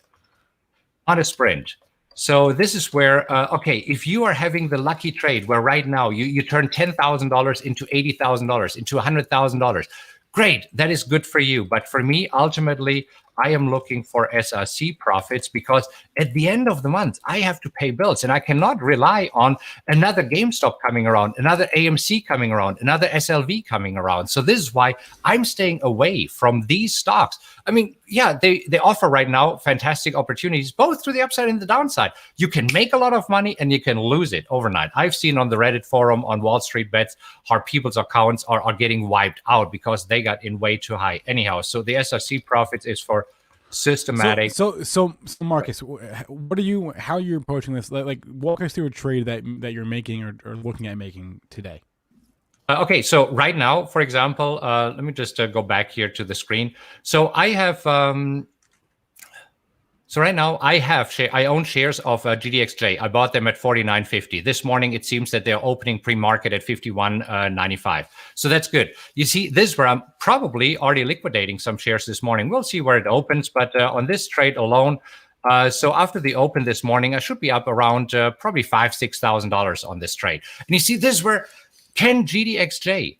[SPEAKER 4] Not a sprint. So this is where, okay, if you are having the lucky trade where right now you turn $10,000 into $80,000, into $100,000, great, that is good for you. But for me, ultimately, I am looking for SRC profits, because at the end of the month, I have to pay bills, and I cannot rely on another GameStop coming around, another AMC coming around, another SLV coming around. So this is why I'm staying away from these stocks. I mean, yeah, they offer right now fantastic opportunities, both to the upside and the downside. You can make a lot of money and you can lose it overnight. I've seen on the Reddit forum on Wall Street Bets how people's accounts are getting wiped out because they got in way too high. Anyhow, so the SRC profits is for systematic.
[SPEAKER 5] So Markus, how are you approaching this? Like walk us through a trade that you're making or looking at making today.
[SPEAKER 4] Okay, so right now, for example, let me just go back here to the screen. So I have, so right now I own shares of GDXJ. I bought them at $49.50. This morning, it seems that they're opening pre-market at $51.95. So that's good. You see, this is where I'm probably already liquidating some shares this morning. We'll see where it opens, but on this trade alone, so after the open this morning, I should be up around probably $5,000-$6,000 on this trade. And you see, this is where, can GDXJ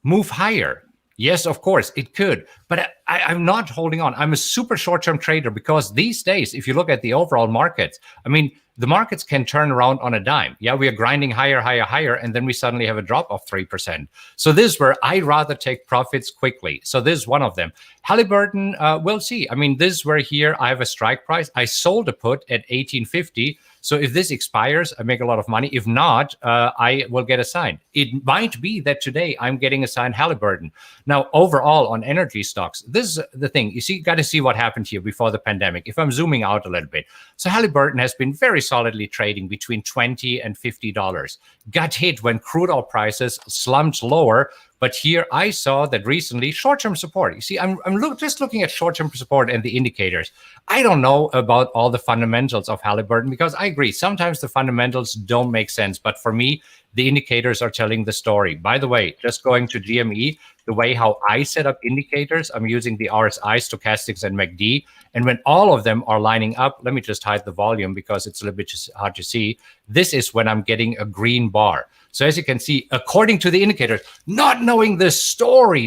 [SPEAKER 4] move higher? Yes, of course, it could. But I'm not holding on. I'm a super short-term trader, because these days, if you look at the overall markets, I mean, the markets can turn around on a dime. Yeah, we are grinding higher, and then we suddenly have a drop of 3%. So this is where I rather take profits quickly. So this is one of them. Halliburton, we'll see. I mean, this is where here I have a strike price. I sold a put at $18.50. So if this expires, I make a lot of money. If not, I will get assigned. It might be that today I'm getting assigned Halliburton. Now, overall on energy stocks, this is the thing. You see, got to see what happened here before the pandemic. If I'm zooming out a little bit. So Halliburton has been very solidly trading between $20 and $50. Got hit when crude oil prices slumped lower. But here I saw that recently short-term support. You see, I'm just looking at short-term support and the indicators. I don't know about all the fundamentals of Halliburton, because I agree, sometimes the fundamentals don't make sense. But for me, the indicators are telling the story. By the way, just going to GME, the way how I set up indicators, I'm using the RSI, stochastics, and MACD. And when all of them are lining up, let me just hide the volume because it's a little bit hard to see. This is when I'm getting a green bar. So as you can see, according to the indicators, not knowing the story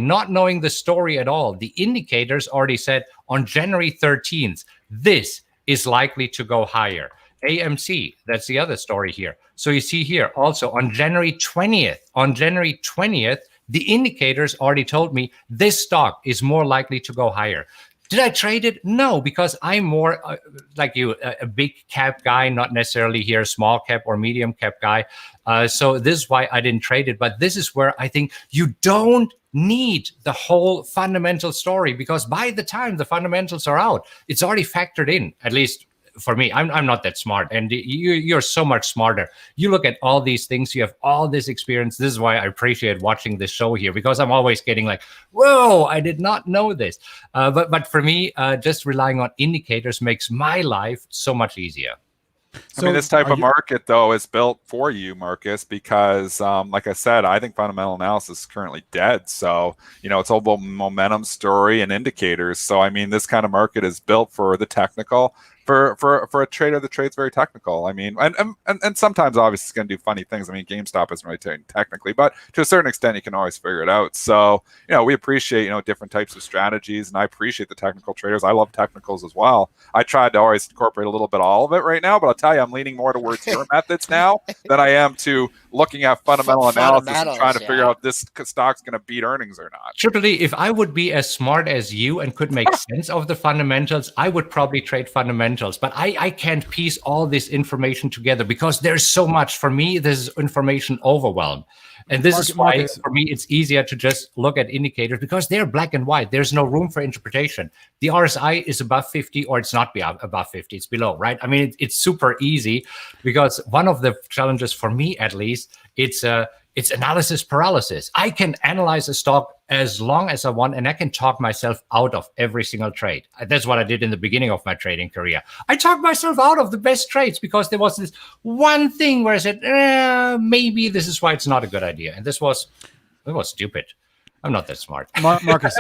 [SPEAKER 4] at all, the indicators already said on January 13th, this is likely to go higher. AMC, that's the other story here. So you see here also on January 20th, the indicators already told me this stock is more likely to go higher. Did I trade it? No, because I'm more like you, a big cap guy, not necessarily here small cap or medium cap guy. So this is why I didn't trade it. But this is where I think you don't need the whole fundamental story, because by the time the fundamentals are out, it's already factored in, at least for me. I'm not that smart, and you're so much smarter. You look at all these things, you have all this experience. This is why I appreciate watching this show here, because I'm always getting like, whoa, I did not know this. But for me, just relying on indicators makes my life so much easier.
[SPEAKER 3] I mean, this type of market, though, is built for you, Marcus, because, like I said, I think fundamental analysis is currently dead. So, it's all about momentum, story, and indicators. So, I mean, this kind of market is built for the technical, for a trader that trades very technical. I mean, and sometimes, obviously, it's going to do funny things. I mean, GameStop isn't really trading technically, but to a certain extent, you can always figure it out. So, we appreciate, different types of strategies, and I appreciate the technical traders. I love technicals as well. I tried to always incorporate a little bit of all of it right now, but I'll tell you, I'm leaning more towards your methods now than I am to looking at fundamental analysis and trying to figure out this stock's going to beat earnings or not.
[SPEAKER 4] Triple D, if I would be as smart as you and could make sense of the fundamentals, I would probably trade fundamentals. But I can't piece all this information together because there's so much. For me, there's information overwhelm. And this is why, for me, it's easier to just look at indicators because they're black and white. There's no room for interpretation. The RSI is above 50 or it's not above 50. It's below, right? I mean, it's super easy because one of the challenges for me, at least, it's analysis paralysis. I can analyze a stock as long as I want, and I can talk myself out of every single trade. That's what I did in the beginning of my trading career. I talked myself out of the best trades because there was this one thing where I said, maybe this is why it's not a good idea. And it was stupid. I'm not that smart.
[SPEAKER 5] Marcus,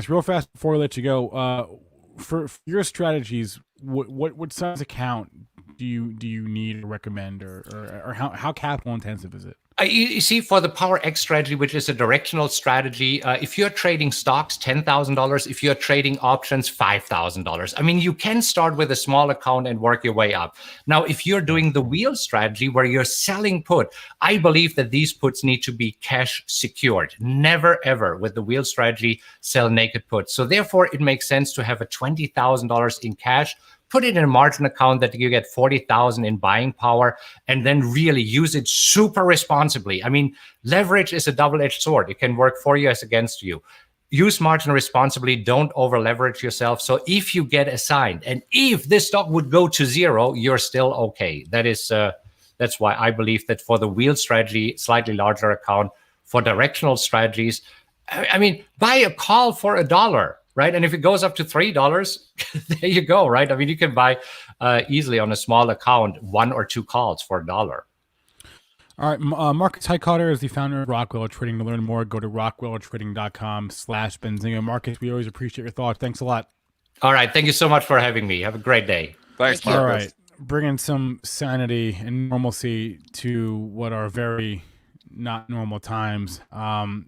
[SPEAKER 5] real fast before I let you go, for your strategies, what size account do you need or recommend, or how capital intensive is it?
[SPEAKER 4] You see, for the Power X strategy, which is a directional strategy, if you're trading stocks, $10,000. If you're trading options, $5,000. I mean, you can start with a small account and work your way up. Now, if you're doing the wheel strategy where you're selling put, I believe that these puts need to be cash secured. Never, ever with the wheel strategy sell naked puts. So therefore, it makes sense to have a $20,000 in cash. Put it in a margin account that you get 40,000 in buying power, and then really use it super responsibly. I mean, leverage is a double-edged sword. It can work for you as against you. Use margin responsibly. Don't over leverage yourself. So if you get assigned, and if this stock would go to zero, you're still okay. That's why I believe that for the wheel strategy, slightly larger account, for directional strategies, I mean, buy a call for $1. Right. And if it goes up to $3, there you go. Right. I mean, you can buy easily on a small account 1 or 2 calls for $1.
[SPEAKER 5] All right. Markus Heitkoetter is the founder of Rockwell Trading. To learn more, go to rockwelltrading.com/Benzinga. Markus, we always appreciate your thoughts. Thanks a lot.
[SPEAKER 4] All right. Thank you so much for having me. Have a great day.
[SPEAKER 3] Thanks, Markus.
[SPEAKER 5] All right. Bringing some sanity and normalcy to what are very not normal times.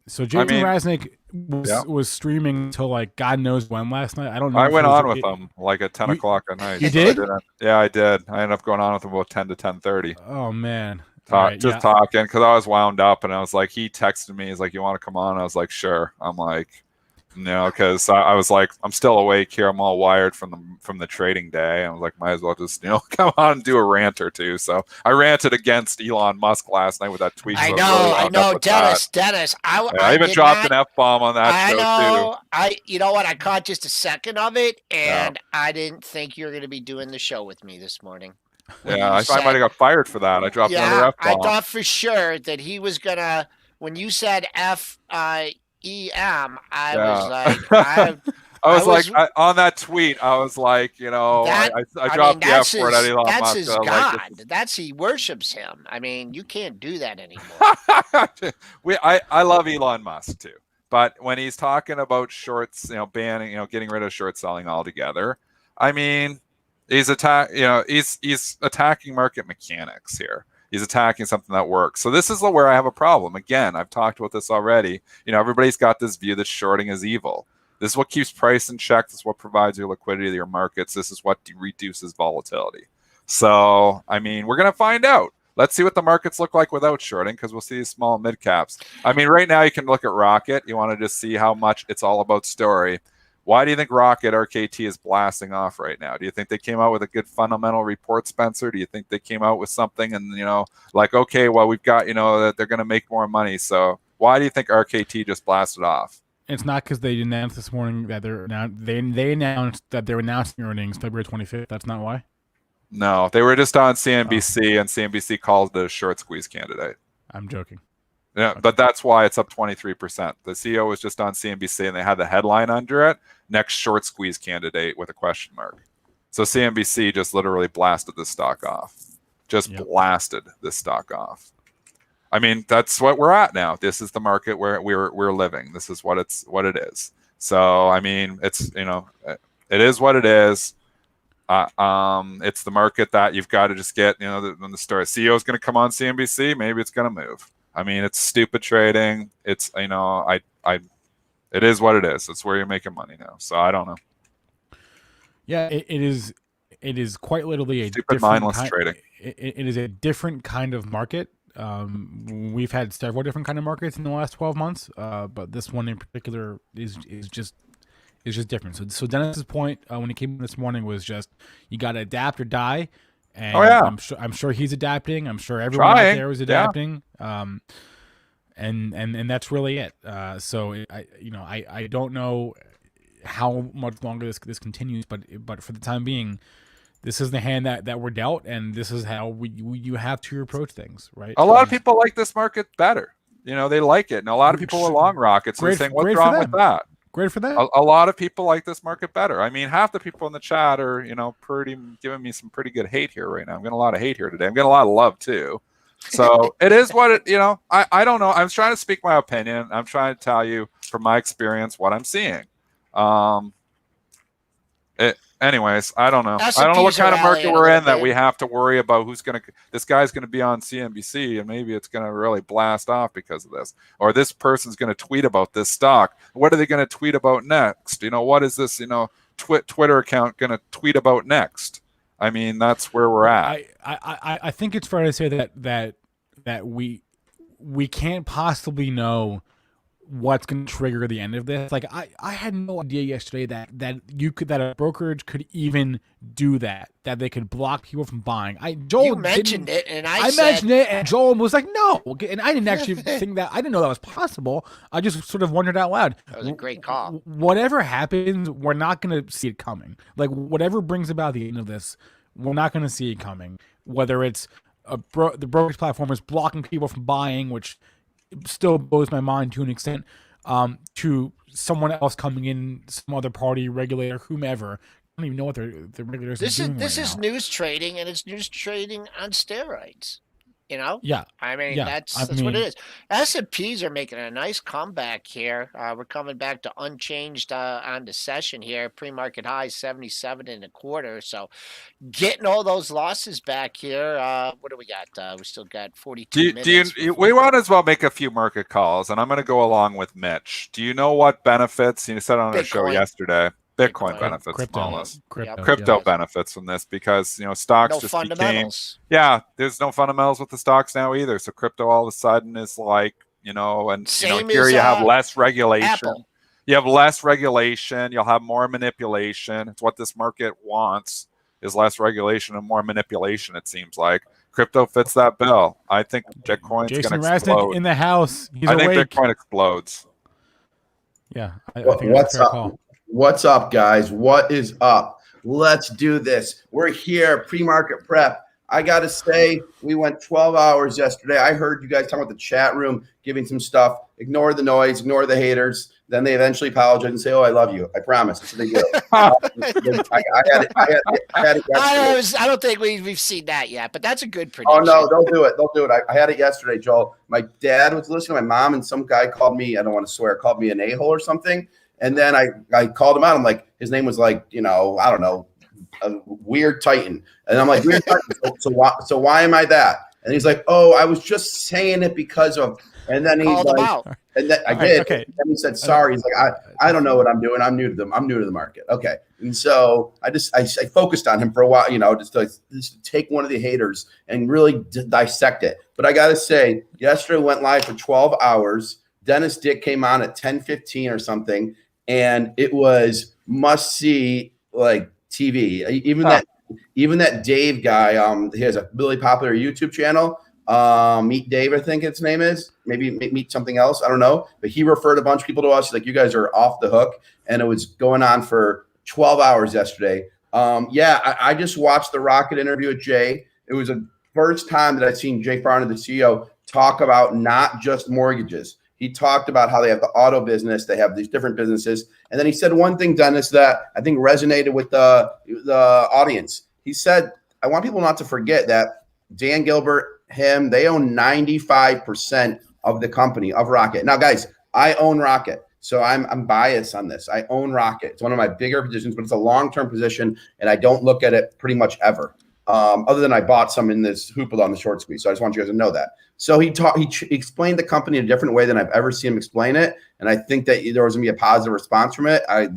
[SPEAKER 5] So Jason Raznick was streaming until like God knows when last night. I don't know.
[SPEAKER 3] I went on with him like at 10 o'clock at night.
[SPEAKER 5] You did?
[SPEAKER 3] Yeah, I did. I ended up going on with him about 10 to 10:30.
[SPEAKER 5] Oh man.
[SPEAKER 3] Talking because I was wound up, and I was like, he texted me. He's like, "You want to come on?" I was like, "Sure." I'm like, no, because I was like, I'm still awake here. I'm all wired from the trading day. I was like, might as well just come on and do a rant or two. So I ranted against Elon Musk last night with that tweet.
[SPEAKER 2] I know, Dennis.
[SPEAKER 3] I even dropped an F-bomb on that show too.
[SPEAKER 2] You know what? I caught just a second of it, and I didn't think you were going to be doing the show with me this morning.
[SPEAKER 3] Yeah, I might have got fired for that. I dropped another F-bomb.
[SPEAKER 2] I thought for sure that he was gonna. When you said F-I-E-M, I was like,
[SPEAKER 3] I was like, on that tweet, I was like, I dropped the F word at Elon Musk.
[SPEAKER 2] That's his God. He worships him. I mean, you can't do that anymore.
[SPEAKER 3] I love Elon Musk too, but when he's talking about shorts, banning, getting rid of short selling altogether, I mean, he's attacking market mechanics here. He's attacking something that works. So this is where I have a problem. Again, I've talked about this already. Everybody's got this view that shorting is evil. This is what keeps price in check. This is what provides your liquidity to your markets. This is what reduces volatility. So, I mean, we're going to find out. Let's see what the markets look like without shorting, because we'll see these small mid caps. I mean, right now you can look at Rocket. You want to just see how much it's all about story. Why do you think Rocket RKT is blasting off right now? Do you think they came out with a good fundamental report, Spencer? Do you think they came out with something and, like, okay, well, we've got, that they're going to make more money. So why do you think RKT just blasted off?
[SPEAKER 5] It's not because they announced this morning that they announced that they're announcing earnings February 25th. That's not why.
[SPEAKER 3] No, they were just on CNBC, and CNBC called the short squeeze candidate.
[SPEAKER 5] I'm joking.
[SPEAKER 3] Yeah, okay. But that's why it's up 23%. The CEO was just on CNBC, and they had the headline under it, next short squeeze candidate with a question mark. So CNBC just literally blasted the stock off. Blasted the stock off. I mean, that's what we're at now. This is the market where we're living. This is what it is. So, I mean, it's, it is what it is. It's the market that you've got to just get, when the CEO is going to come on CNBC, maybe it's going to move. I mean, it's stupid trading. It's, it is what it is. It's where you're making money now. So I don't know.
[SPEAKER 5] Yeah, it is quite literally a
[SPEAKER 3] stupid, mindless trading.
[SPEAKER 5] It is a different kind of market. We've had several different kind of markets in the last 12 months, but this one in particular is just different. So Dennis's point when he came in this morning was just you got to adapt or die. And I'm sure he's adapting. I'm sure everyone out there is adapting. Yeah. And that's really it. So I don't know how much longer this continues, but for the time being, this is the hand that we're dealt, and this is how you have to approach things, right?
[SPEAKER 3] A lot of people like this market better. They like it, and a lot of people are long rockets. They're saying, "What's wrong with that?"
[SPEAKER 5] Great for that.
[SPEAKER 3] A lot of people like this market better. I mean, half the people in the chat are, pretty giving me some pretty good hate here right now. I'm getting a lot of hate here today. I'm getting a lot of love too. So it is what it. I don't know. I'm trying to speak my opinion. I'm trying to tell you from my experience what I'm seeing. Anyways, I don't know. I don't know what kind of market we're in that we have to worry about this guy's going to be on CNBC and maybe it's going to really blast off because of this. Or this person's going to tweet about this stock. What are they going to tweet about next? What is this, Twitter account going to tweet about next? I mean, that's where we're at.
[SPEAKER 5] I think it's fair to say that we can't possibly know what's going to trigger the end of this. Like I had no idea yesterday that a brokerage could even do that they could block people from buying.
[SPEAKER 2] You mentioned it, and I
[SPEAKER 5] mentioned it, and Joel was like, no, and I didn't actually think that. I didn't know that was possible. I just sort of wondered out loud.
[SPEAKER 2] That was a great call.
[SPEAKER 5] Whatever happens, we're not going to see it coming. Like whatever brings about the end of this, we're not going to see it coming. Whether it's the brokerage platform is blocking people from buying, which still blows my mind to an extent, to someone else coming in, some other party, regulator, whomever. I don't even know what the regulators are doing.
[SPEAKER 2] This is news trading, and it's news trading on steroids.
[SPEAKER 5] Yeah.
[SPEAKER 2] I mean, that's what it is. S&Ps are making a nice comeback here. We're coming back to unchanged on the session here. Pre-market high 77.25. So getting all those losses back here. What do we got? We still got 42 minutes.
[SPEAKER 3] We might as well make a few market calls, and I'm going to go along with Mitch. Do you know what benefits? You said on our show yesterday. Bitcoin benefits from this. Crypto benefits from this because stocks just became. Yeah, there's no fundamentals with the stocks now either. So crypto all of a sudden is like and here you have less regulation.
[SPEAKER 2] Apple.
[SPEAKER 3] You have less regulation. You'll have more manipulation. It's what this market wants is less regulation and more manipulation. It seems like crypto fits that bill. I think Bitcoin's going to explode.
[SPEAKER 5] Raznick in the house.
[SPEAKER 3] I think Bitcoin explodes.
[SPEAKER 5] Yeah, I think that's a fair call.
[SPEAKER 6] What's up, guys? What is up? Let's do this. We're here, pre-market prep. I got to say, we went 12 hours yesterday. I heard you guys talking about the chat room, giving some stuff. Ignore the noise, ignore the haters. Then they eventually apologize and say, "Oh, I love you. I promise." That's what they do.
[SPEAKER 2] I don't think we've seen that yet, but that's a good prediction.
[SPEAKER 6] Oh, no, don't do it. Don't do it. I had it yesterday, Joel. My dad was listening to my mom, and some guy called me, I don't want to swear, called me an a-hole or something. And then I called him out. I'm like, his name was like, I don't know, a weird Titan. And I'm like, weird Titan. So why am I that? And he's like, oh, I was just saying it because of. And then he's like, and then I did. Okay. And then he said, sorry. He's like, I don't know what I'm doing. I'm new to them. I'm new to the market. Okay. And so I focused on him for a while, just to take one of the haters and really dissect it. But I got to say, yesterday went live for 12 hours. Dennis Dick came on at 10:15 or something. and it was must see like TV. Even that Dave guy, he has a really popular YouTube channel. Meet Dave, I think its name is. Maybe Meet something else. I don't know. But he referred a bunch of people to us. Like, you guys are off the hook. And it was going on for 12 hours yesterday. I just watched the Rocket interview with Jay. It was the first time that I've seen Jay Farner, the CEO, talk about not just mortgages. He talked about how they have the auto business. They have these different businesses. And then he said one thing, Dennis, that I think resonated with the audience. He said, I want people not to forget that Dan Gilbert, they own 95% of the company of Rocket. Now, guys, I own Rocket, so I'm biased on this. I own Rocket. It's one of my bigger positions, but it's a long-term position, and I don't look at it pretty much ever. Other than I bought some in this hoopla on the short squeeze. So I just want you guys to know that. So he explained the company in a different way than I've ever seen him explain it. And I think that there was going to be a positive response from it. I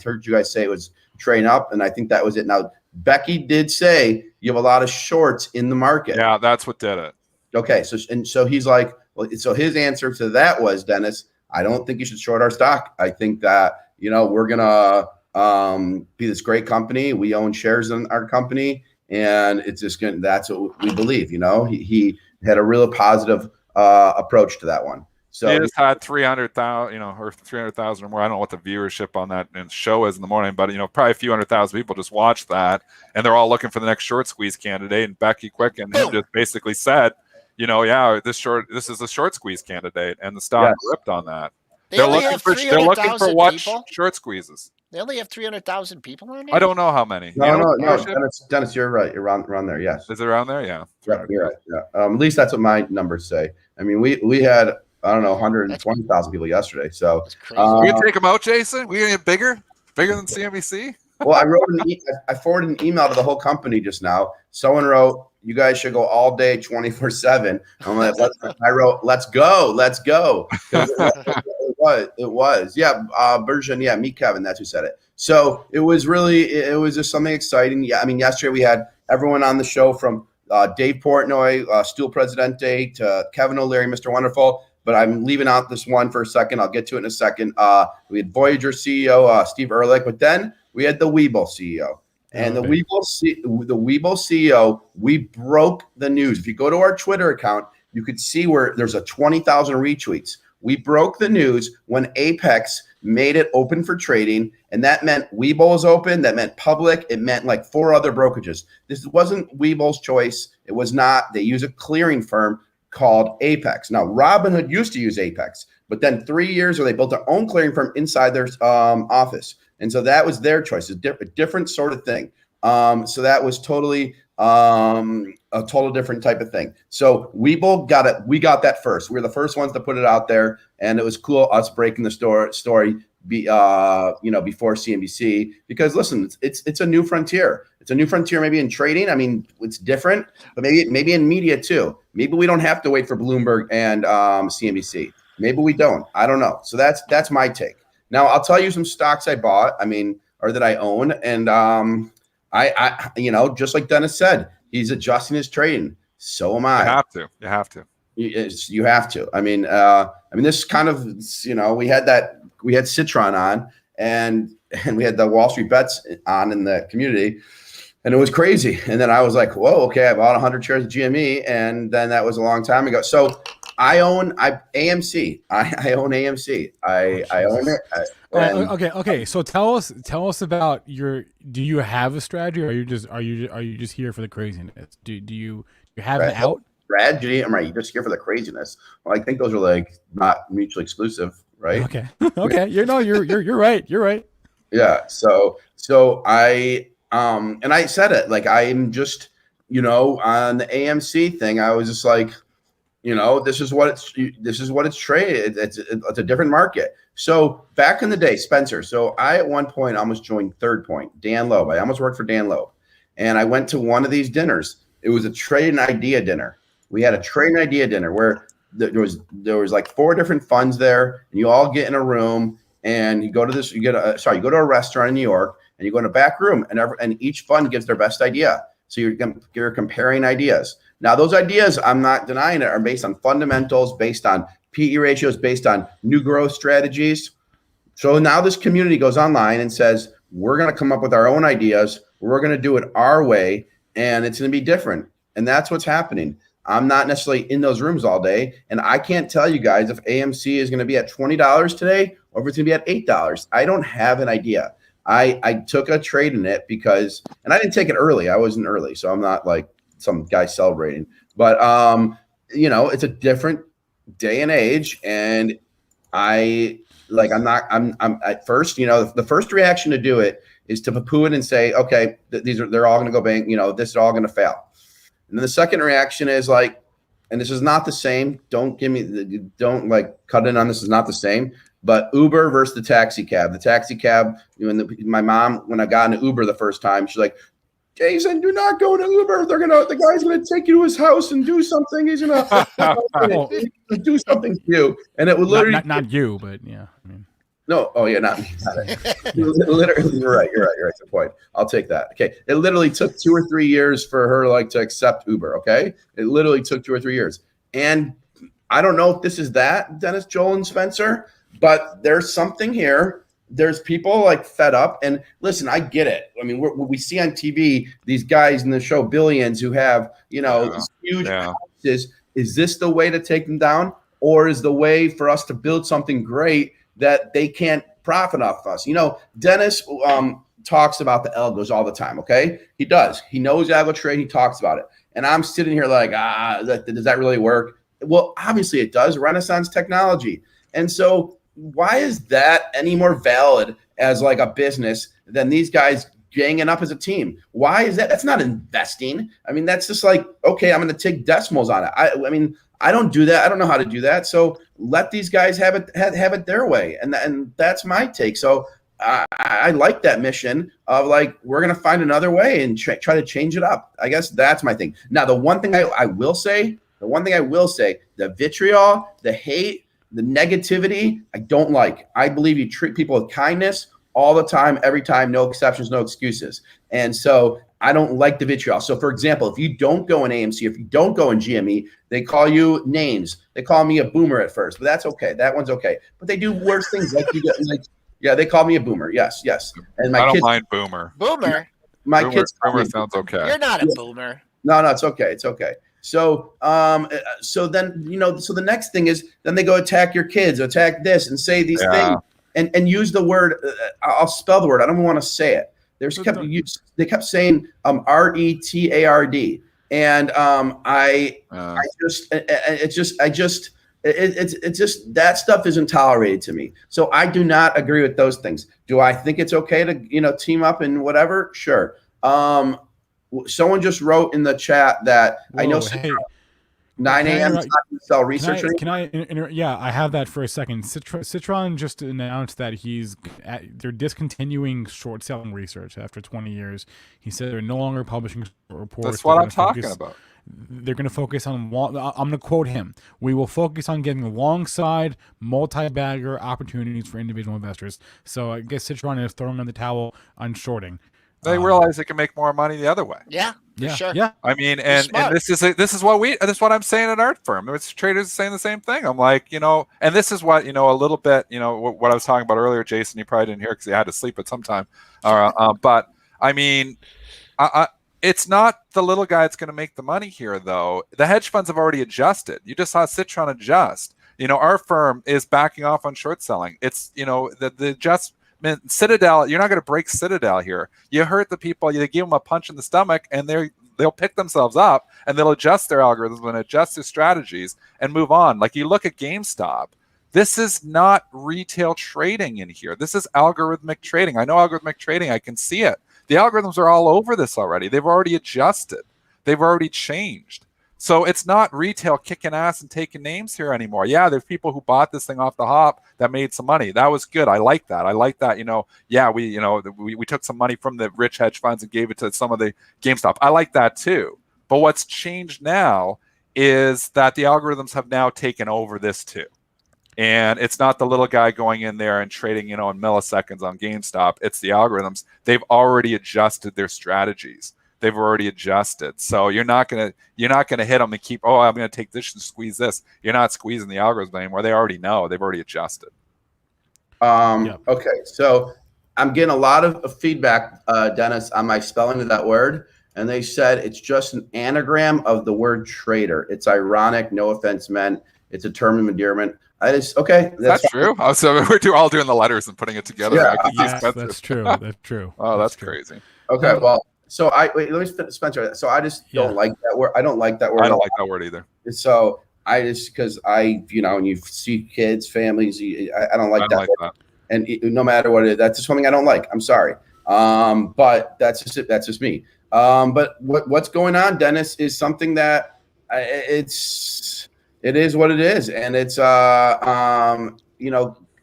[SPEAKER 6] heard you guys say it was trading up, and I think that was it. Now, Becky did say you have a lot of shorts in the market.
[SPEAKER 3] Yeah, that's what did it.
[SPEAKER 6] Okay. So he's like, well, so his answer to that was, Dennis, I don't think you should short our stock. I think that, we're going to be this great company. We own shares in our company. And it's just going. That's what we believe. He had a real positive approach to that one. So
[SPEAKER 3] he just had 300,000, or 300,000 or more. I don't know what the viewership on that show is in the morning, but probably a few 100,000 people just watched that, and they're all looking for the next short squeeze candidate. And Becky Quick and him just basically said, this is a short squeeze candidate, and the stock ripped on that. They're looking for what people? Short squeezes.
[SPEAKER 2] They only have 300,000 people on there?
[SPEAKER 3] I don't know how many.
[SPEAKER 6] No. Dennis, you're right. You're around there. Yes.
[SPEAKER 3] Is it around there? Yeah.
[SPEAKER 6] You're right. Yeah. At least that's what my numbers say. I mean, we had, I don't know, 120,000 people yesterday. So
[SPEAKER 3] we gonna take them out, Jason. We gonna get bigger than CNBC.
[SPEAKER 6] Well, I forwarded an email to the whole company just now. Someone wrote, "You guys should go all day, 24/7." I'm like, I wrote, "Let's go." It was. Yeah. Version. Yeah. Meet Kevin. That's who said it. So it was just something exciting. Yeah. I mean, yesterday we had everyone on the show from Dave Portnoy, Stool Presidente, to Kevin O'Leary, Mr. Wonderful. But I'm leaving out this one for a second. I'll get to it in a second. We had Voyager CEO, Steve Ehrlich, but then we had the Webull CEO. And the Webull CEO, we broke the news. If you go to our Twitter account, you could see where there's a 20,000 retweets. We broke the news when Apex made it open for trading, and that meant Webull was open. That meant public. It meant like 4 other brokerages. This wasn't Webull's choice. It was not. They use a clearing firm called Apex. Now, Robinhood used to use Apex, but then 3 years ago, they built their own clearing firm inside their office. And so that was their choice, a different sort of thing. So that was totally a total different type of thing. So Webull got it. We got that first. We were the first ones to put it out there, and it was cool us breaking the story before CNBC, because listen, it's a new frontier. It's a new frontier, maybe in trading. I mean, it's different, but maybe in media too. Maybe we don't have to wait for Bloomberg and CNBC. Maybe we don't. I don't know. So that's my take. Now I'll tell you some stocks I bought. Or that I own, and I just like Dennis said, he's adjusting his trading. So am I.
[SPEAKER 3] You have to.
[SPEAKER 6] You have to. I mean, this kind of, we had Citron on, and we had the Wall Street Bets on in the community, and it was crazy. And then I was like, whoa, okay, I bought 100 shares of GME, and then that was a long time ago. So I own AMC. I own AMC. I own it.
[SPEAKER 5] Okay. So tell us about do you have a strategy, or are you just here for the craziness? Do you have an out?
[SPEAKER 6] Strategy. I'm right. You're just here for the craziness. Well, I think those are like not mutually exclusive, right?
[SPEAKER 5] Okay. You're right. You're right.
[SPEAKER 6] Yeah. So I and I said it, like, I'm just, on the AMC thing, I was just like, this is what it's traded. It's a different market. So back in the day, Spencer. So I at one point almost joined Third Point, Dan Loeb. I almost worked for Dan Loeb, and I went to one of these dinners. It was a trade and idea dinner. We had a trade and idea dinner where there was like 4 different funds there, and you all get in a room, and you go to this. You go to a restaurant in New York, and you go in a back room, and each fund gives their best idea. So you're comparing ideas. Now, those ideas, I'm not denying it, are based on fundamentals, based on PE ratios, based on new growth strategies. So now this community goes online and says, we're going to come up with our own ideas. We're going to do it our way, and it's going to be different. And that's what's happening. I'm not necessarily in those rooms all day, and I can't tell you guys if AMC is going to be at $20 today or if it's going to be at $8. I don't have an idea. I took a trade in it because, and I didn't take it early. I wasn't early, so I'm not like some guy celebrating. But it's a different day and age, and I'm at first, the first reaction to do it is to poo-poo it and say, okay, they're all going to go bang, this is all going to fail. And then the second reaction is like, and this is not the same. Don't cut in on this. Is not the same. But Uber versus the taxi cab. The taxi cab. My mom, when I got into Uber the first time, she's like, Jason, do not go to Uber. The guy's gonna take you to his house and do something. He's gonna do something to you. And it would literally
[SPEAKER 5] not you, but yeah. I mean.
[SPEAKER 6] No, oh yeah, not me. Literally, you're right. Good point. I'll take that. Okay, it literally took 2 or 3 years for her to accept Uber. Okay, it literally took 2 or 3 years, and I don't know if this is that, Dennis, Joel, and Spencer, but there's something here. There's people fed up, and listen, I get it. I mean, we see on TV these guys in the show Billions who have huge houses. Is this the way to take them down, or is the way for us to build something great that they can't profit off us? Dennis talks about the algos all the time, okay? He does. He knows algo trade. He talks about it. And I'm sitting here like, does that really work? Well, obviously it does. Renaissance technology. And so why is that any more valid as a business than these guys ganging up as a team? Why is that? That's not investing. I mean, that's just okay, I'm going to take decimals on it. I mean, I don't do that. I don't know how to do that. So let these guys have it their way. And that's my take. So I like that mission of we're going to find another way and try to change it up. I guess that's my thing. Now, the one thing I will say, the vitriol, the hate, the negativity, I don't like. I believe you treat people with kindness all the time, every time, no exceptions, no excuses. And so I don't like the vitriol. So, for example, if you don't go in AMC, if you don't go in GME, they call you names. They call me a boomer at first, but that's okay. That one's okay. But they do worse things. They call me a boomer. Yes. And
[SPEAKER 3] I don't mind boomer.
[SPEAKER 2] Boomer.
[SPEAKER 6] My kids.
[SPEAKER 3] Boomer sounds okay.
[SPEAKER 2] You're not a boomer.
[SPEAKER 6] No, it's okay. It's okay. So, so then so the next thing is then they go attack your kids, attack this, and say these things, and use the word. I'll spell the word. I don't want to say it. They kept saying RETARD, and it's just that stuff isn't tolerated to me. So I do not agree with those things. Do I think it's okay to team up and whatever? Sure. Someone just wrote in the chat that I know.
[SPEAKER 5] Hey,
[SPEAKER 6] 9 a.m. sell research.
[SPEAKER 5] I have that for a second. Citron just announced that they're discontinuing short selling research after 20 years. He said they're no longer publishing reports.
[SPEAKER 3] That's what I'm talking about.
[SPEAKER 5] They're going to focus on, I'm going to quote him, we will focus on getting alongside multi-bagger opportunities for individual investors. So I guess Citron is throwing in the towel on shorting.
[SPEAKER 3] They realize they can make more money the other way.
[SPEAKER 2] Yeah, sure.
[SPEAKER 5] Yeah.
[SPEAKER 3] I mean, and this is what I'm saying at Art Firm. It's traders saying the same thing. I'm like, and this is what, a little bit, what I was talking about earlier, Jason, you probably didn't hear because you had to sleep at some time. But I mean, it's not the little guy that's going to make the money here, though. The hedge funds have already adjusted. You just saw Citron adjust. Our firm is backing off on short selling. It's, the adjustment. Citadel, you're not going to break Citadel here. You hurt the people. You give them a punch in the stomach, and they'll pick themselves up, and they'll adjust their algorithms and adjust their strategies and move on. Like you look at GameStop. This is not retail trading in here. This is algorithmic trading. I know algorithmic trading. I can see it. The algorithms are all over this already. They've already adjusted. They've already changed. So it's not retail kicking ass and taking names here anymore. Yeah, there's people who bought this thing off the hop that made some money. That was good. I like that. We took some money from the rich hedge funds and gave it to some of the GameStop. I like that too. But what's changed now is that the algorithms have now taken over this too. And it's not the little guy going in there and trading, in milliseconds on GameStop. It's the algorithms. They've already adjusted their strategies. They've already adjusted. So you're not gonna hit them and keep, I'm gonna take this and squeeze this. You're not squeezing the algorithms anymore. They already know. They've already adjusted.
[SPEAKER 6] Okay, so I'm getting a lot of feedback, Dennis, on my spelling of that word, and they said it's just an anagram of the word trader. It's ironic, no offense meant. It's a term of endearment. That's
[SPEAKER 3] true. Oh, so we're all doing the letters and putting it together.
[SPEAKER 6] Yeah,
[SPEAKER 5] yes, that's true. That's true.
[SPEAKER 3] Oh, that's crazy.
[SPEAKER 6] Okay, well, so let me Spencer. So I just don't like that word. I don't like that word.
[SPEAKER 3] I don't like that word either.
[SPEAKER 6] So because and you see kids, families. I don't like that. And no matter what it is, that's just something I don't like. I'm sorry. But that's just me. But what's going on, Dennis, is something that it is what it is. And it's,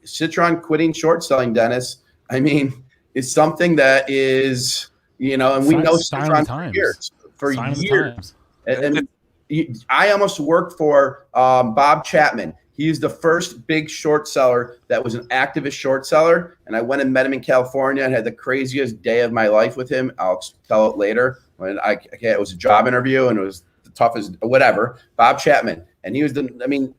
[SPEAKER 6] Citron quitting short selling, Dennis. I mean, it's something that is, and we know Citron for years. And I almost worked for Bob Chapman. He's the first big short seller that was an activist short seller. And I went and met him in California and had the craziest day of my life with him. I'll tell it later. When it was a job interview and it was the toughest, whatever. Bob Chapman. And he was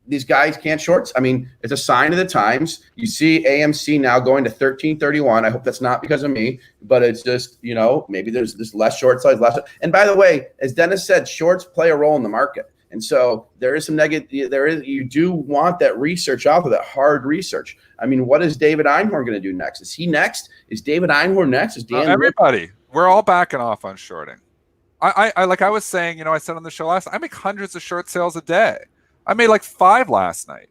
[SPEAKER 6] these guys can't shorts. I mean, it's a sign of the times. You see AMC now going to 1331. I hope that's not because of me, but it's just, maybe there's less short size, less. And by the way, as Dennis said, shorts play a role in the market. And so there is some negative. You do want that research out there, that hard research. I mean, what is David Einhorn going to do next? Is he next? Is David Einhorn next? Is Dan?
[SPEAKER 3] Everybody, we're all backing off on shorting. I like I was saying, I said on the show last, I make hundreds of short sales a day. I made like 5 last night.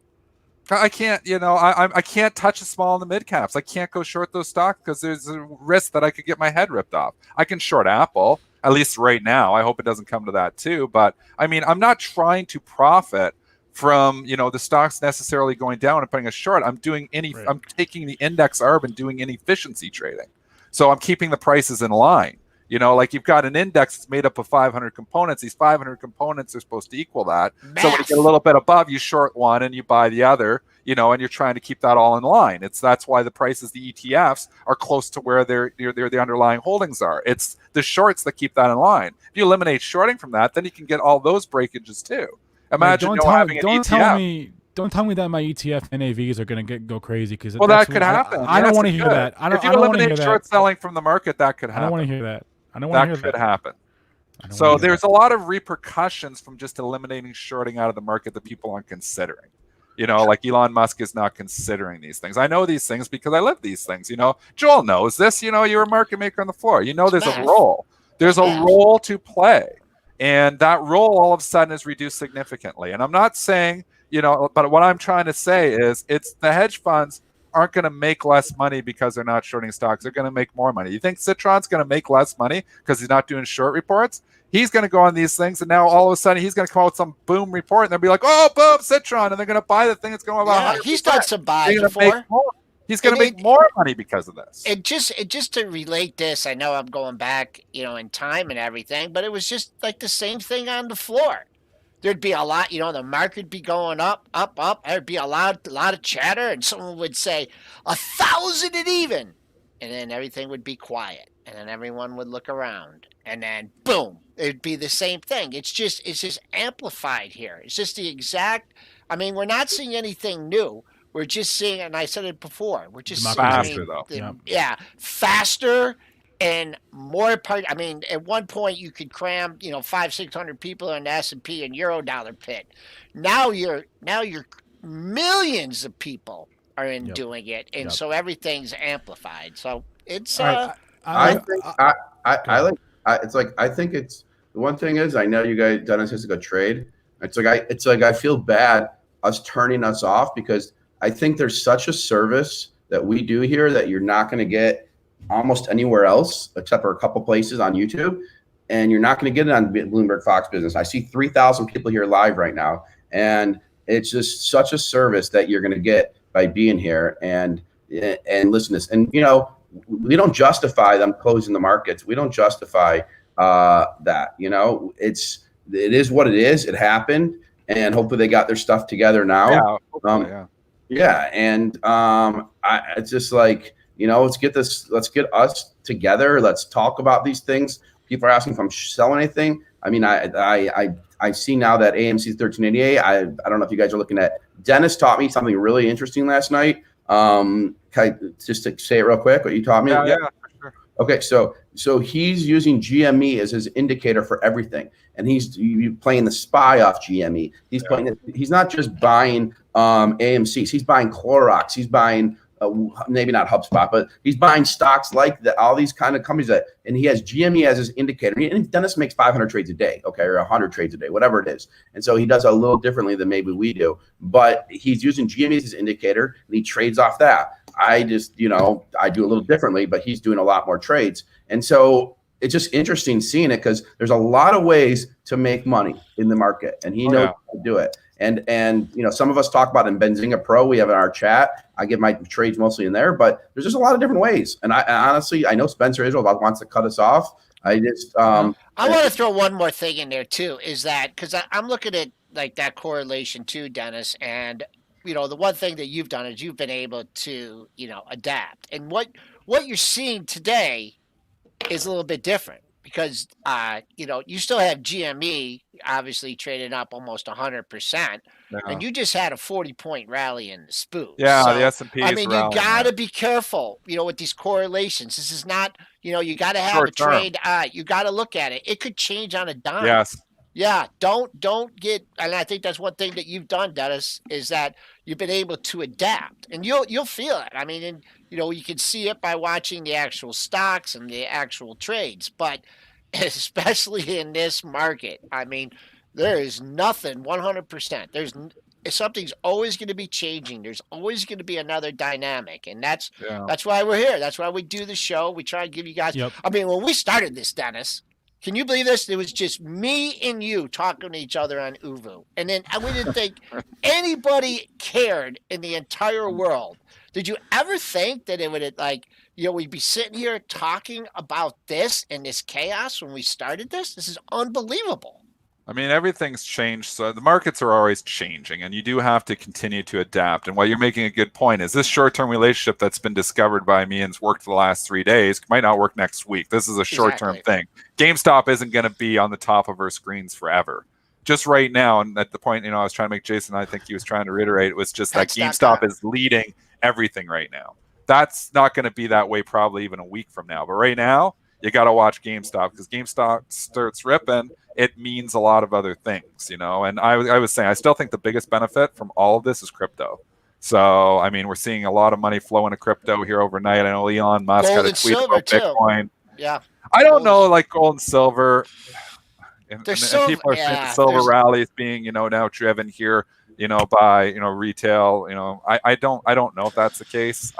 [SPEAKER 3] I can't, I can't touch the small and the mid caps. I can't go short those stocks because there's a risk that I could get my head ripped off. I can short Apple. At least right now. I hope it doesn't come to that too. But I mean, I'm not trying to profit from, the stocks necessarily going down and putting a short. I'm taking the index arb and doing inefficiency trading. So I'm keeping the prices in line. Like you've got an index that's made up of 500 components. These 500 components are supposed to equal that. Math. So when you get a little bit above, you short one and you buy the other, and you're trying to keep that all in line. That's why the prices, the ETFs, are close to where the underlying holdings are. It's the shorts that keep that in line. If you eliminate shorting from that, then you can get all those breakages too. Imagine having an ETF.
[SPEAKER 5] Don't tell me that my ETF NAVs are going to go crazy because
[SPEAKER 3] that could happen.
[SPEAKER 5] I don't want to hear that.
[SPEAKER 3] If you eliminate short selling from the market, that could happen.
[SPEAKER 5] I don't want to hear that. That
[SPEAKER 3] could happen. So there's a lot of repercussions from just eliminating shorting out of the market that people aren't considering. Like Elon Musk is not considering these things. I know these things because I live these things. Joel knows this. You're a market maker on the floor. There's a role. There's a role to play. And that role all of a sudden is reduced significantly. And I'm not saying, but what I'm trying to say is it's the hedge funds aren't going to make less money because they're not shorting stocks. They're going to make more money. You think Citron's going to make less money because he's not doing short reports? He's going to go on these things, and now all of a sudden he's going to come out with some boom report, and they'll be like, "Oh, boom, Citron," and they're going to buy the thing that's going about.
[SPEAKER 2] He's done some buys before.
[SPEAKER 3] He's going to make more money because of this.
[SPEAKER 2] Just to relate this, I know I'm going back, in time and everything, but it was just like the same thing on the floor. There'd be a lot, the market would be going up. There'd be a lot of chatter, and someone would say 1,000 and even, and then everything would be quiet, and then everyone would look around, and then boom, it'd be the same thing. It's just amplified here. It's just the exact. I mean, we're not seeing anything new. We're just seeing, and I said it before. We're just seeing,
[SPEAKER 3] faster though.
[SPEAKER 2] Faster. And more part. I mean, at one point you could cram, 500-600 people in the S&P and Eurodollar pit. Now you're millions of people are doing it, and so everything's amplified. So it's.
[SPEAKER 6] I think it's the one thing is I know you guys Dennis has to go trade. It's like I feel bad us turning us off because I think there's such a service that we do here that you're not going to get almost anywhere else except for a couple places on YouTube, and you're not going to get it on Bloomberg Fox Business. I see 3,000 people here live right now, and it's just such a service that you're going to get by being here and listen to this. And we don't justify them closing the markets. We don't justify that. It is what it is. It happened, and hopefully they got their stuff together now. It's just like. Let's get us together. Let's talk about these things. People are asking if I'm selling anything. I mean, I see now that AMC is 1388. I don't know if you guys are looking at. Dennis taught me something really interesting last night. Just to say it real quick, what you taught me.
[SPEAKER 3] Yeah, for sure.
[SPEAKER 6] Okay, so he's using GME as his indicator for everything, and he's playing the SPY off GME. He's not just buying AMCs. He's buying Clorox. He's buying maybe not HubSpot, but he's buying stocks like that. All these kind of companies and he has GME as his indicator. And Dennis makes 500 trades a day, okay, or 100 trades a day, whatever it is. And so he does a little differently than maybe we do, but he's using GME as his indicator, and he trades off that. I just, I do a little differently, but he's doing a lot more trades. And so it's just interesting seeing it because there's a lot of ways to make money in the market, and he knows how to do it. And some of us talk about in Benzinga Pro, we have in our chat. I get my trades mostly in there, but there's just a lot of different ways. And I honestly, I know Spencer Israel wants to cut us off. I want
[SPEAKER 2] to throw one more thing in there too, is that because I'm looking at like that correlation too, Dennis, and the one thing that you've done is you've been able to, adapt. And what you're seeing today is a little bit different because, you still have GME obviously trading up almost 100%, and you just had a 40-point rally in the SPOO.
[SPEAKER 3] Yeah,
[SPEAKER 2] so,
[SPEAKER 3] the S&P is
[SPEAKER 2] you got to be careful, with these correlations. This is not, you got to have
[SPEAKER 3] short
[SPEAKER 2] a trade. You got to look at it. It could change on a dime.
[SPEAKER 3] Yes.
[SPEAKER 2] Yeah, don't get, and I think that's one thing that you've done, Dennis, is that you've been able to adapt, and you'll feel it. I mean, and you can see it by watching the actual stocks and the actual trades, but especially in this market, I mean, there is nothing 100%. Something's always going to be changing. There's always going to be another dynamic, and that's why we're here. That's why we do the show. We try to give you guys. Yep. I mean, when we started this, Dennis. Can you believe this? It was just me and you talking to each other on Uvu. And then we didn't think anybody cared in the entire world. Did you ever think that it would we'd be sitting here talking about this and this chaos when we started this? This is unbelievable.
[SPEAKER 3] I mean, everything's changed. So the markets are always changing, and you do have to continue to adapt. And while you're making a good point, is this short-term relationship that's been discovered by me and's worked for the last 3 days might not work next week. This is a short-term thing. GameStop isn't going to be on the top of our screens forever. Just right now, and at the point, I was trying to make Jason, I think he was trying to reiterate, it was just that GameStop is leading everything right now. That's not going to be that way probably even a week from now. But right now, you got to watch GameStop because GameStop starts ripping. It means a lot of other things, And I was saying, I still think the biggest benefit from all of this is crypto. So, I mean, we're seeing a lot of money flow into crypto here overnight. I know Elon Musk had a tweet about Bitcoin.
[SPEAKER 2] Yeah.
[SPEAKER 3] I don't know, like gold and silver. And people are saying the silver rally is being, now driven here, by, retail. I don't know if that's the case.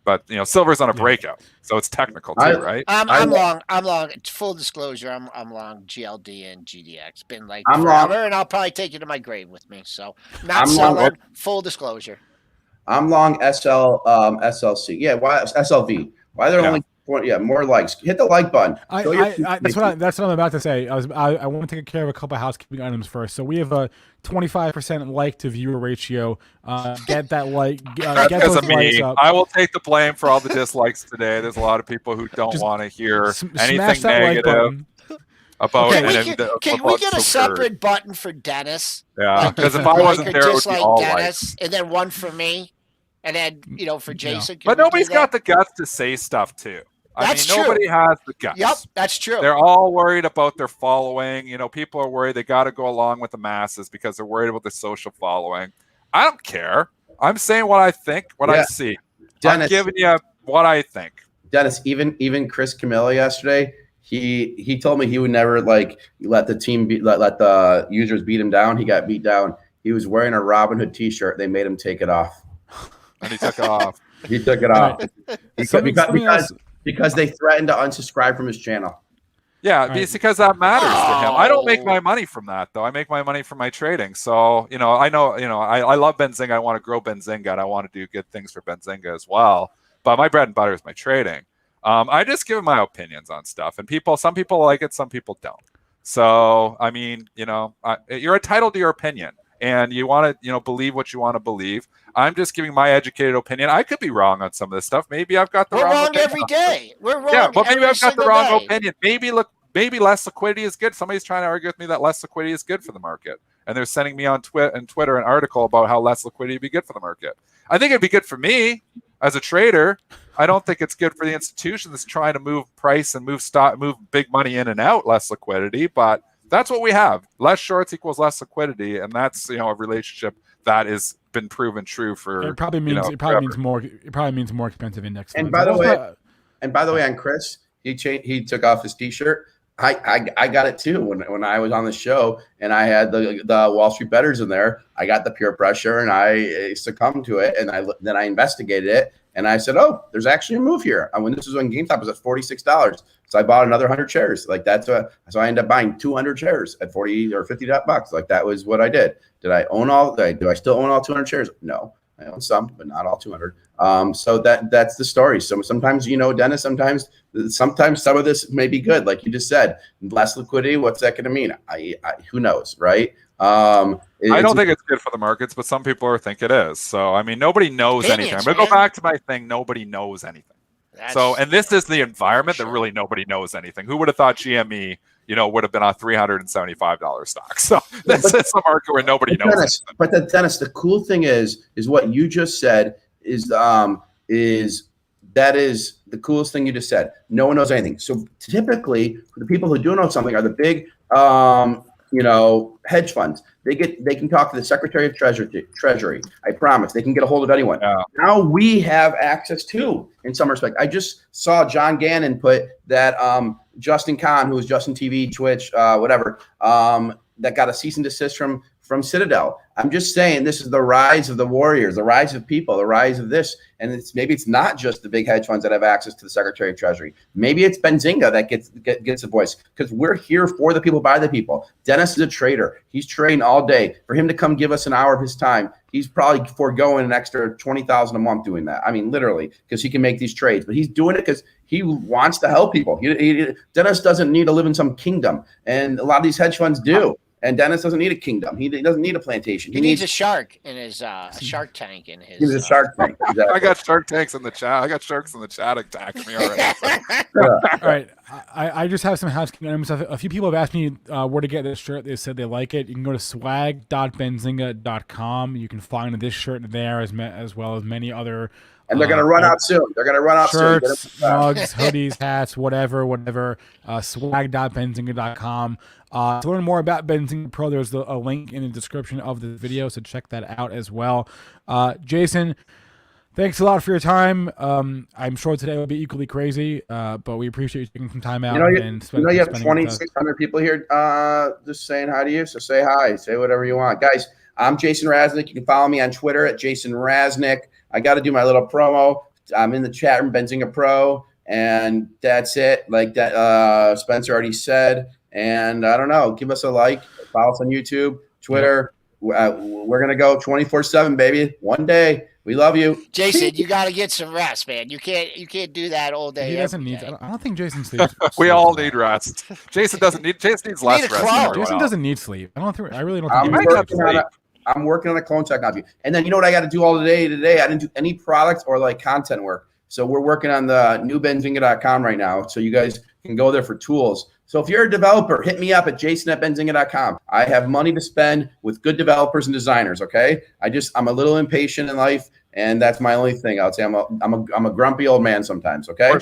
[SPEAKER 3] But silver's on a breakout, so it's technical too, right?
[SPEAKER 2] I'm long. Full disclosure, I'm long GLD and GDX. Been forever, long, and I'll probably take you to my grave with me. So not selling. Full disclosure.
[SPEAKER 6] I'm long SLC. Yeah, why SLV? Why they're only more likes? Hit the like button.
[SPEAKER 5] That's what I'm about to say. I want to take care of a couple of housekeeping items first. So we have a 25% like to viewer ratio. Get that like. Get those likes up.
[SPEAKER 3] I will take the blame for all the dislikes today. There's a lot of people who don't want to hear anything negative.
[SPEAKER 2] Can we get a separate button for Dennis?
[SPEAKER 3] Yeah, because if I wasn't there, it would be all Dennis,
[SPEAKER 2] and then one for me, and then for Jason.
[SPEAKER 3] But nobody's got the guts to say stuff too. Nobody has the guts.
[SPEAKER 2] Yep, that's true.
[SPEAKER 3] They're all worried about their following. People are worried they got to go along with the masses because they're worried about the social following. I don't care. I'm saying what I think, I see. Dennis, I'm giving you what I think.
[SPEAKER 6] Dennis, even Chris Camilla yesterday, he told me he would never let the team let the users beat him down. He got beat down. He was wearing a Robin Hood T-shirt. They made him take it off.
[SPEAKER 3] And he took it off.
[SPEAKER 6] He took it off because they threatened to unsubscribe from his channel.
[SPEAKER 3] Yeah, it's because that matters to him. I don't make my money from that, though. I make my money from my trading. So, I know, I love Benzinga. I want to grow Benzinga, and I want to do good things for Benzinga as well. But my bread and butter is my trading. I just give my opinions on stuff, and some people like it, some people don't. So, I mean, you're entitled to your opinion, and you want to, believe what you want to believe. I'm just giving my educated opinion. I could be wrong on some of this stuff. Maybe I've got the wrong opinion.
[SPEAKER 2] We're wrong every day. We're wrong.
[SPEAKER 3] Yeah, but maybe I've got the wrong opinion. Maybe less liquidity is good. Somebody's trying to argue with me that less liquidity is good for the market. and they're sending me on Twitter an article about how less liquidity would be good for the market. I think it'd be good for me as a trader. I don't think it's good for the institutions trying to move price and move big money in and out, less liquidity. But that's what we have. Less shorts equals less liquidity, and that's a relationship that has been proven true for.
[SPEAKER 5] It probably means more. It probably means more expensive index funds.
[SPEAKER 6] And by the way, on Chris, he took off his T-shirt. I got it too when I was on the show and I had the Wall Street bettors in there. I got the peer pressure and I succumbed to it, and then I investigated it and I said, oh, there's actually a move here. When GameStop was at $46, so I bought another 100 shares. So I ended up buying 200 shares at $40 or $50. Like that was what I did. Do I still own all 200 shares? No. I own some, but not all 200. So that's the story. So sometimes, Dennis, sometimes some of this may be good. Like you just said, less liquidity. What's that going to mean? Who knows, right? I
[SPEAKER 3] don't think it's good for the markets, but some people think it is. So, I mean, nobody knows anything. I'm going to go back to my thing. Nobody knows anything. And this is the environment that really nobody knows anything. Who would have thought GME, would have been a $375 stock? So this is a market where nobody knows anything.
[SPEAKER 6] But Dennis, the cool thing is what you just said is the coolest thing you just said. No one knows anything. So typically, the people who do know something are the big, hedge funds. They can talk to the Secretary of Treasury. I promise they can get a hold of anyone. Yeah. Now we have access to, in some respect. I just saw John Gannon put that Justin Kahn, who was Justin TV, Twitch, whatever, that got a cease and desist from Citadel. I'm just saying this is the rise of the warriors, the rise of people, the rise of this. And maybe it's not just the big hedge funds that have access to the Secretary of Treasury. Maybe it's Benzinga that gets a voice, because we're here for the people, by the people. Dennis is a trader. He's trading all day. For him to come give us an hour of his time, he's probably foregoing an extra $20,000 a month doing that. I mean, literally, because he can make these trades. But he's doing it because he wants to help people. Dennis doesn't need to live in some kingdom, and a lot of these hedge funds do. And Dennis doesn't need a kingdom. He doesn't need a plantation.
[SPEAKER 2] He needs a shark in his shark tank in his.
[SPEAKER 6] He needs a shark tank. Exactly.
[SPEAKER 3] I got shark tanks in the chat. I got sharks in the chat attacking me already.
[SPEAKER 5] All right. I just have some housekeeping items. A few people have asked me where to get this shirt. They said they like it. You can go to swag.benzinga.com. You can find this shirt there as well as many other.
[SPEAKER 6] And they're going to run out soon. They're going to run out soon.
[SPEAKER 5] Shirts, mugs, hoodies, hats, whatever. Swag.benzinga.com. To learn more about Benzinga Pro, there's a link in the description of the video, so check that out as well. Jason, thanks a lot for your time. I'm sure today will be equally crazy, but we appreciate you taking some time out.
[SPEAKER 6] You have 2,600 people here just saying hi to you, so say hi. Say whatever you want. Guys, I'm Jason Raznick. You can follow me on Twitter at Jason Raznick. I got to do my little promo. I'm in the chat room, Benzinga Pro, and that's it. Like that, Spencer already said. And I don't know, give us a like, follow us on YouTube, Twitter. We're going to go 24/7, baby. One day. We love you.
[SPEAKER 2] Jason, you got to get some rest, man. You can't do that all day.
[SPEAKER 5] He doesn't need. I don't think Jason sleeps.
[SPEAKER 3] We all need rest. Jason needs less rest.
[SPEAKER 5] Jason doesn't need sleep. I really don't think
[SPEAKER 6] I'm working on a clone technology. And then you know what I got to do all day today? I didn't do any product or like content work. So we're working on the new Benzinga.com right now. So you guys can go there for tools. So if you're a developer, hit me up at jason@benzinga.com. I have money to spend with good developers and designers, okay? I'm a little impatient in life, and that's my only thing. I would say I'm a grumpy old man sometimes, okay?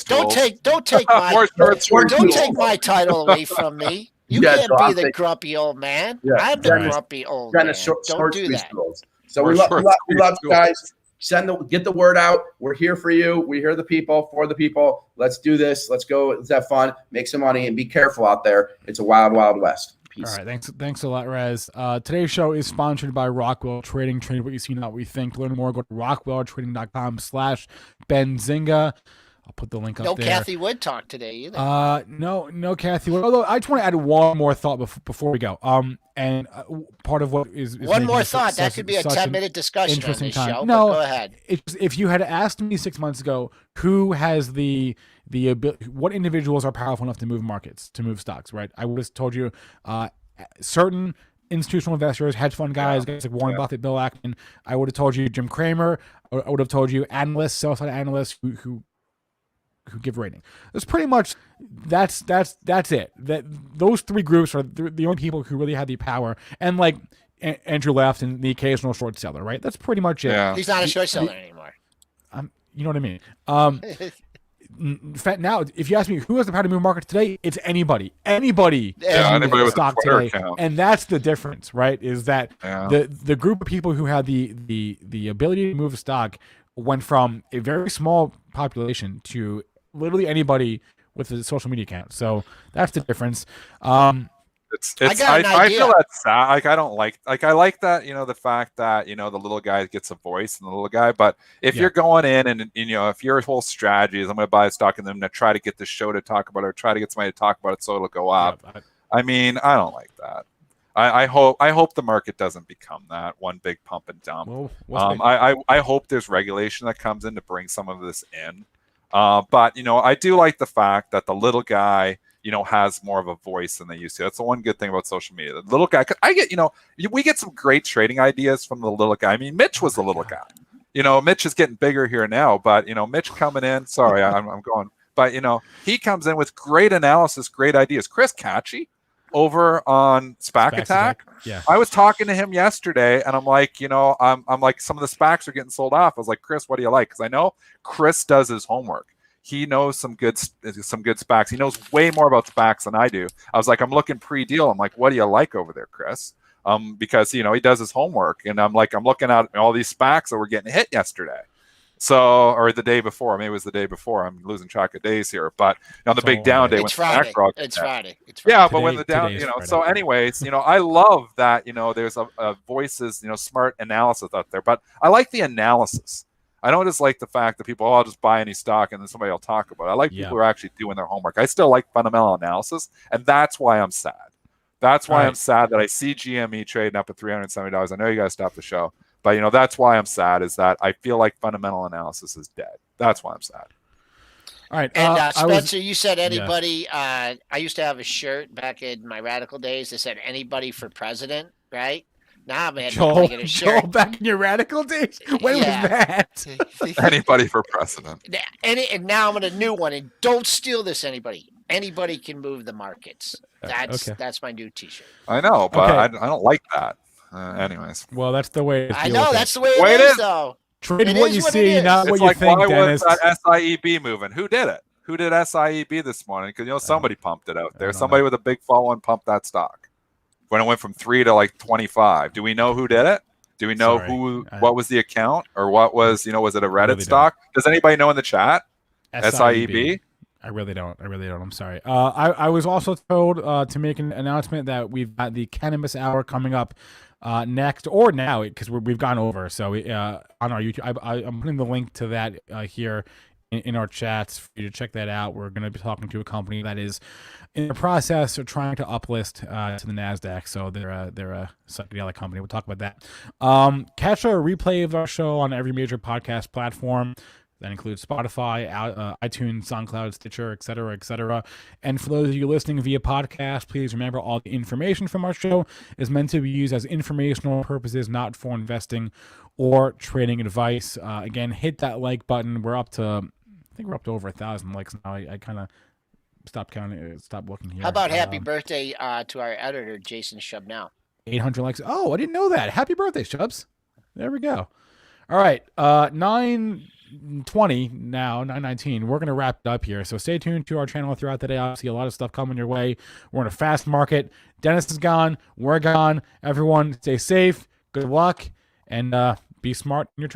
[SPEAKER 2] Don't take my title away from me. You can't be the grumpy old man. Yeah, I'm the grumpy old man. Don't do that.
[SPEAKER 6] So we love you guys. Get the word out. We're here for you. We hear the people, for the people. Let's do this. Let's go. Let's have fun. Make some money, and be careful out there. It's a wild, wild west. Peace.
[SPEAKER 5] All right. Thanks a lot, Rez. Today's show is sponsored by Rockwell Trading. Trade what you see, not what you think. To learn more, go to rockwelltrading.com/Benzinga. I'll put the link up there.
[SPEAKER 2] No Kathy Wood talk today either.
[SPEAKER 5] No Kathy Wood. Although I just want to add one more thought before we go. And part of what is
[SPEAKER 2] one more thought that could be a 10-minute discussion on this show.
[SPEAKER 5] No,
[SPEAKER 2] go ahead.
[SPEAKER 5] If you had asked me 6 months ago, who has the what individuals are powerful enough to move markets, to move stocks, right? I would have told you certain institutional investors, hedge fund guys like Warren Buffett, Bill Ackman. I would have told you Jim Cramer. I would have told you analysts, sell-side analysts who who give rating. That's pretty much that's it. That those three groups are the only people who really have the power. And like Andrew left and the occasional short seller, right? That's pretty much it.
[SPEAKER 3] Yeah.
[SPEAKER 2] He's not a short seller anymore.
[SPEAKER 5] You know what I mean? Now, if you ask me who has the power to move markets today, it's anybody. Anybody
[SPEAKER 3] with
[SPEAKER 5] stock
[SPEAKER 3] a Twitter
[SPEAKER 5] today,
[SPEAKER 3] account.
[SPEAKER 5] and that's the difference, right? Is that the group of people who had the ability to move a stock went from a very small population to literally anybody with a social media account. So that's the difference.
[SPEAKER 3] I feel that's sad. Like, I don't like I like that, the fact that, the little guy gets a voice and the little guy, but if you're going in and, if your whole strategy is I'm going to buy a stock and then to try to get the show to talk about it or try to get somebody to talk about it so it'll go up. I don't like that. I hope the market doesn't become that one big pump and dump. I hope there's regulation that comes in to bring some of this in. But, I do like the fact that the little guy, has more of a voice than they used to. That's the one good thing about social media. The little guy, I get, we get some great trading ideas from the little guy. I mean, Mitch was the little guy. Mitch is getting bigger here now, but, Mitch coming in, sorry, I'm going, but, he comes in with great analysis, great ideas. Chris Catchy over on SPAC Attack.
[SPEAKER 5] Yeah.
[SPEAKER 3] I was talking to him yesterday and I'm like, I'm like, some of the SPACs are getting sold off. I was like, Chris, what do you like? Because I know Chris does his homework. He knows some good SPACs. He knows way more about SPACs than I do. I was like, I'm looking pre-deal. I'm like, what do you like over there, Chris? Because he does his homework, and I'm looking at all these SPACs that were getting hit yesterday, or the day before. Maybe it was the day before. I'm losing track of days here, but on the big down day when
[SPEAKER 2] Friday.
[SPEAKER 3] It's Friday. Yeah, but when the down, So, anyways, I love that. There's a voices, smart analysis out there, but I like the analysis. I don't just like the fact that people, I'll just buy any stock and then somebody will talk about it. I like people who are actually doing their homework. I still like fundamental analysis, and that's why I'm sad. That's why I'm sad that I see GME trading up at $370. I know you guys stopped the show, but that's why I'm sad, is that I feel like fundamental analysis is dead. That's why I'm sad.
[SPEAKER 5] All right.
[SPEAKER 2] And Spencer, you said anybody. I used to have a shirt back in my radical days that said anybody for president, right? Nah, man.
[SPEAKER 5] Joel, back in your radical days? When was that?
[SPEAKER 3] Anybody for president.
[SPEAKER 2] And now I'm in a new one. And don't steal this, anybody. Anybody can move the markets. That's my new T-shirt.
[SPEAKER 3] I know, but I don't like that. Anyways.
[SPEAKER 5] Well, that's the way.
[SPEAKER 2] I know, that's the way it is, though.
[SPEAKER 5] Trade what you see, not what you think, Dennis.
[SPEAKER 3] Why was that SIEB moving? Who did it? Who did SIEB this morning? Because, somebody pumped it out there. Somebody with a big following pumped that stock. When it went from 3 to 25. Do we know who did it? Do we know what was the account, or what was, was it a Reddit stock? Does anybody know in the chat? SIEB?
[SPEAKER 5] I really don't. I'm sorry. I was also told to make an announcement that we've got the Cannabis Hour coming up next, or now, because we've gone over. So on our YouTube, I'm putting the link to that here in our chats for you to check that out. We're going to be talking to a company that is in the process of trying to uplist to the NASDAQ. So they're a psychedelic company. We'll talk about that. Catch a replay of our show on every major podcast platform. That includes Spotify, iTunes, SoundCloud, Stitcher, et cetera, et cetera. And for those of you listening via podcast, please remember all the information from our show is meant to be used as informational purposes, not for investing or trading advice. Again, hit that like button. I think we're up to over 1,000 likes now. I kind of stopped counting, stopped looking here.
[SPEAKER 2] How about happy birthday to our editor, Jason Shubnow?
[SPEAKER 5] 800 likes. Oh, I didn't know that. Happy birthday, Shubs. There we go. All right. 9:20 now, 9:19. We're going to wrap it up here. So stay tuned to our channel throughout the day. Obviously, a lot of stuff coming your way. We're in a fast market. Dennis is gone. We're gone. Everyone, stay safe. Good luck. And be smart in your trade.